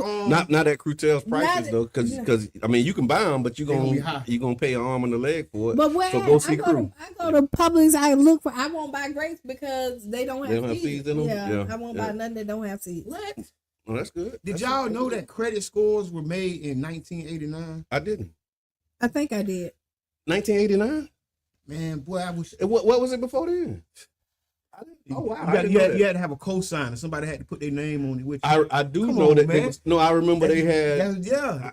not at Crew Tail's prices, though, because I mean, you can buy them, but you're gonna pay an arm and a leg for it. But where so go see Crew. I go to Publix, I won't buy grapes because they don't have seeds in them. Yeah, I won't buy nothing that don't have seeds. What? Well, that's good. Did y'all know that credit scores were made in 1989? I didn't. I think I did. 1989? Man, boy, I wish. What was it before then? Oh wow! You had to have a cosigner. Somebody had to put their name on it. Which I do know that. I remember they had.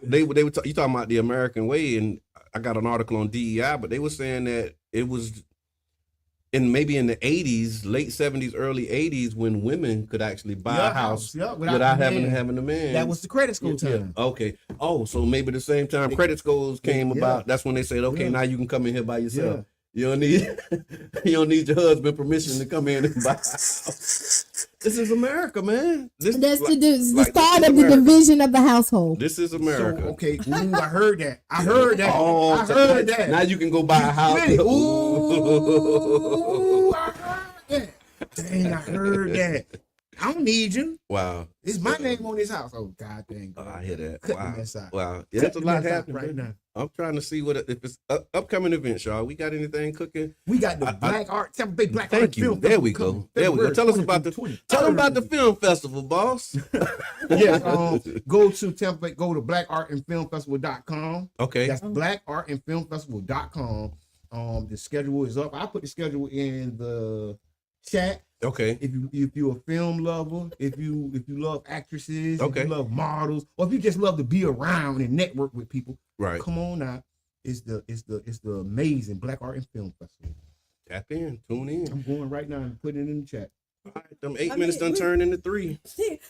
They were you talking about the American way, and I got an article on DEI, but they were saying that it was maybe in the 80s, late 70s, early 80s, when women could actually buy a house without having a man. That was the credit score time. Okay. Oh, so maybe the same time credit scores came about. That's when they said, okay, now you can come in here by yourself. You don't need your husband permission to come in and buy a house. This is America, man. That's the start of the division of the household. This is America. So, okay. Ooh, I heard that. I heard that. Now you can go buy a house. Ooh, I heard that. Dang, I heard that. I don't need you. Wow. It's my name on this house. Oh, God dang. Oh, I hear that. Wow. Yeah, that's a lot happening right now. I'm trying to see if it's upcoming events, y'all. We got anything cooking? We got the Tampa Bay Black Art Film. There we go. Tell us about the film festival, boss. Go to Tampa. Go to blackartandfilmfestival.com. Okay. That's blackartandfilmfestival.com. The schedule is up. I put the schedule in the chat. Okay. If you're a film lover, if you love actresses, if you love models, or if you just love to be around and network with people, right? Come on out. It's the amazing Black Art and Film Festival. Tap in, tune in. I'm going right now and putting it in the chat. All right, them 8 minutes done turned into 3.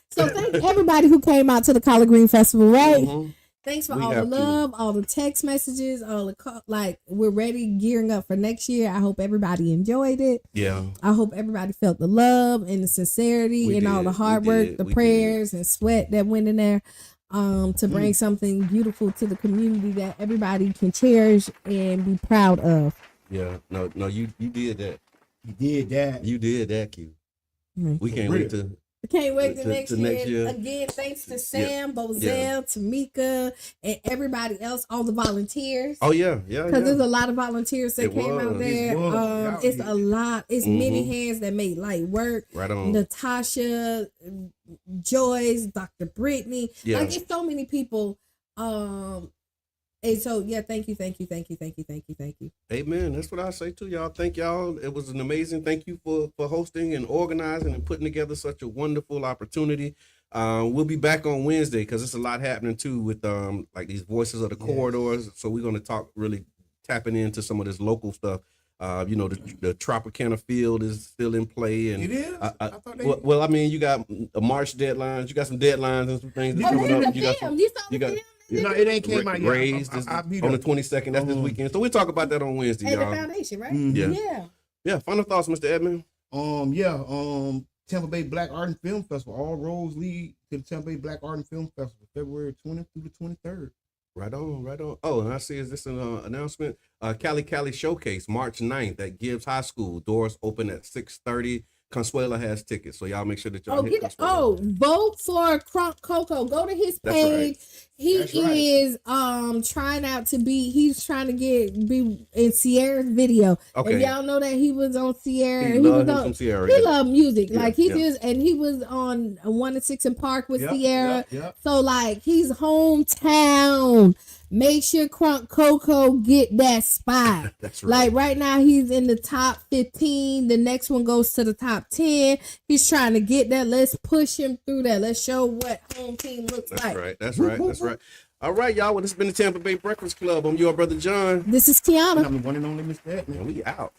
So thank everybody who came out to the Collard Green Festival, right? Mm-hmm. Thanks for all the love, all the text messages, we're ready, gearing up for next year. I hope everybody enjoyed it. Yeah. I hope everybody felt the love and the sincerity all the hard work, the prayers and sweat that went in there to bring something beautiful to the community that everybody can cherish and be proud of. Yeah. No, you did that. You did that. You did that, Q. Mm-hmm. We can't wait to Can't wait to next year. Again, thanks to Sam, Bozell, Tamika, and everybody else, all the volunteers. Oh, yeah. Because there's a lot of volunteers that came out there. It's a lot. It's many hands that made light work. Right on. Natasha, Joyce, Dr. Brittany. Yeah. Like, it's so many people. And so, thank you. Amen. That's what I say too, y'all. Thank y'all. It was an amazing. Thank you for hosting and organizing and putting together such a wonderful opportunity. We'll be back on Wednesday because there's a lot happening too with like these voices of the corridors. So we're going to talk really tapping into some of this local stuff. The Tropicana field is still in play, and it is. Well, I mean, you got a March deadlines. You got some deadlines and some things coming up. You got. No, it ain't came out yet. Raised on the 22nd. That's this weekend. So we'll talk about that on Wednesday, y'all. At the foundation, right? Mm-hmm. Yeah. Final thoughts, Mr. Edmond. Tampa Bay Black Art and Film Festival. All roads lead to the Tampa Bay Black Art and Film Festival, February 20th through the 23rd. Right on. Oh, and I see, is this an announcement? Cali Showcase, March 9th at Gibbs High School. Doors open at 6:30. Consuela has tickets, so y'all make sure that y'all hit Consuela. Vote for Crunk Coco. Go to his page. Right. He is trying out to be. He's trying to be in Sierra's video. Okay. And y'all know that he was on Sierra. He was on Sierra. He loved music. Yeah, like he just, and he was on 1 and 6 and Park with Sierra. So like he's hometown. Make sure Crunk Coco get that spot. That's right. Like right now he's in the top 15. The next one goes to the top 10. He's trying to get that. Let's push him through that. Let's show what home team looks like. That's right. All right, y'all. Well, this has been the Tampa Bay Breakfast Club. I'm your brother John. This is Tiana. I'm the one and only Mr. Edmond. And we out.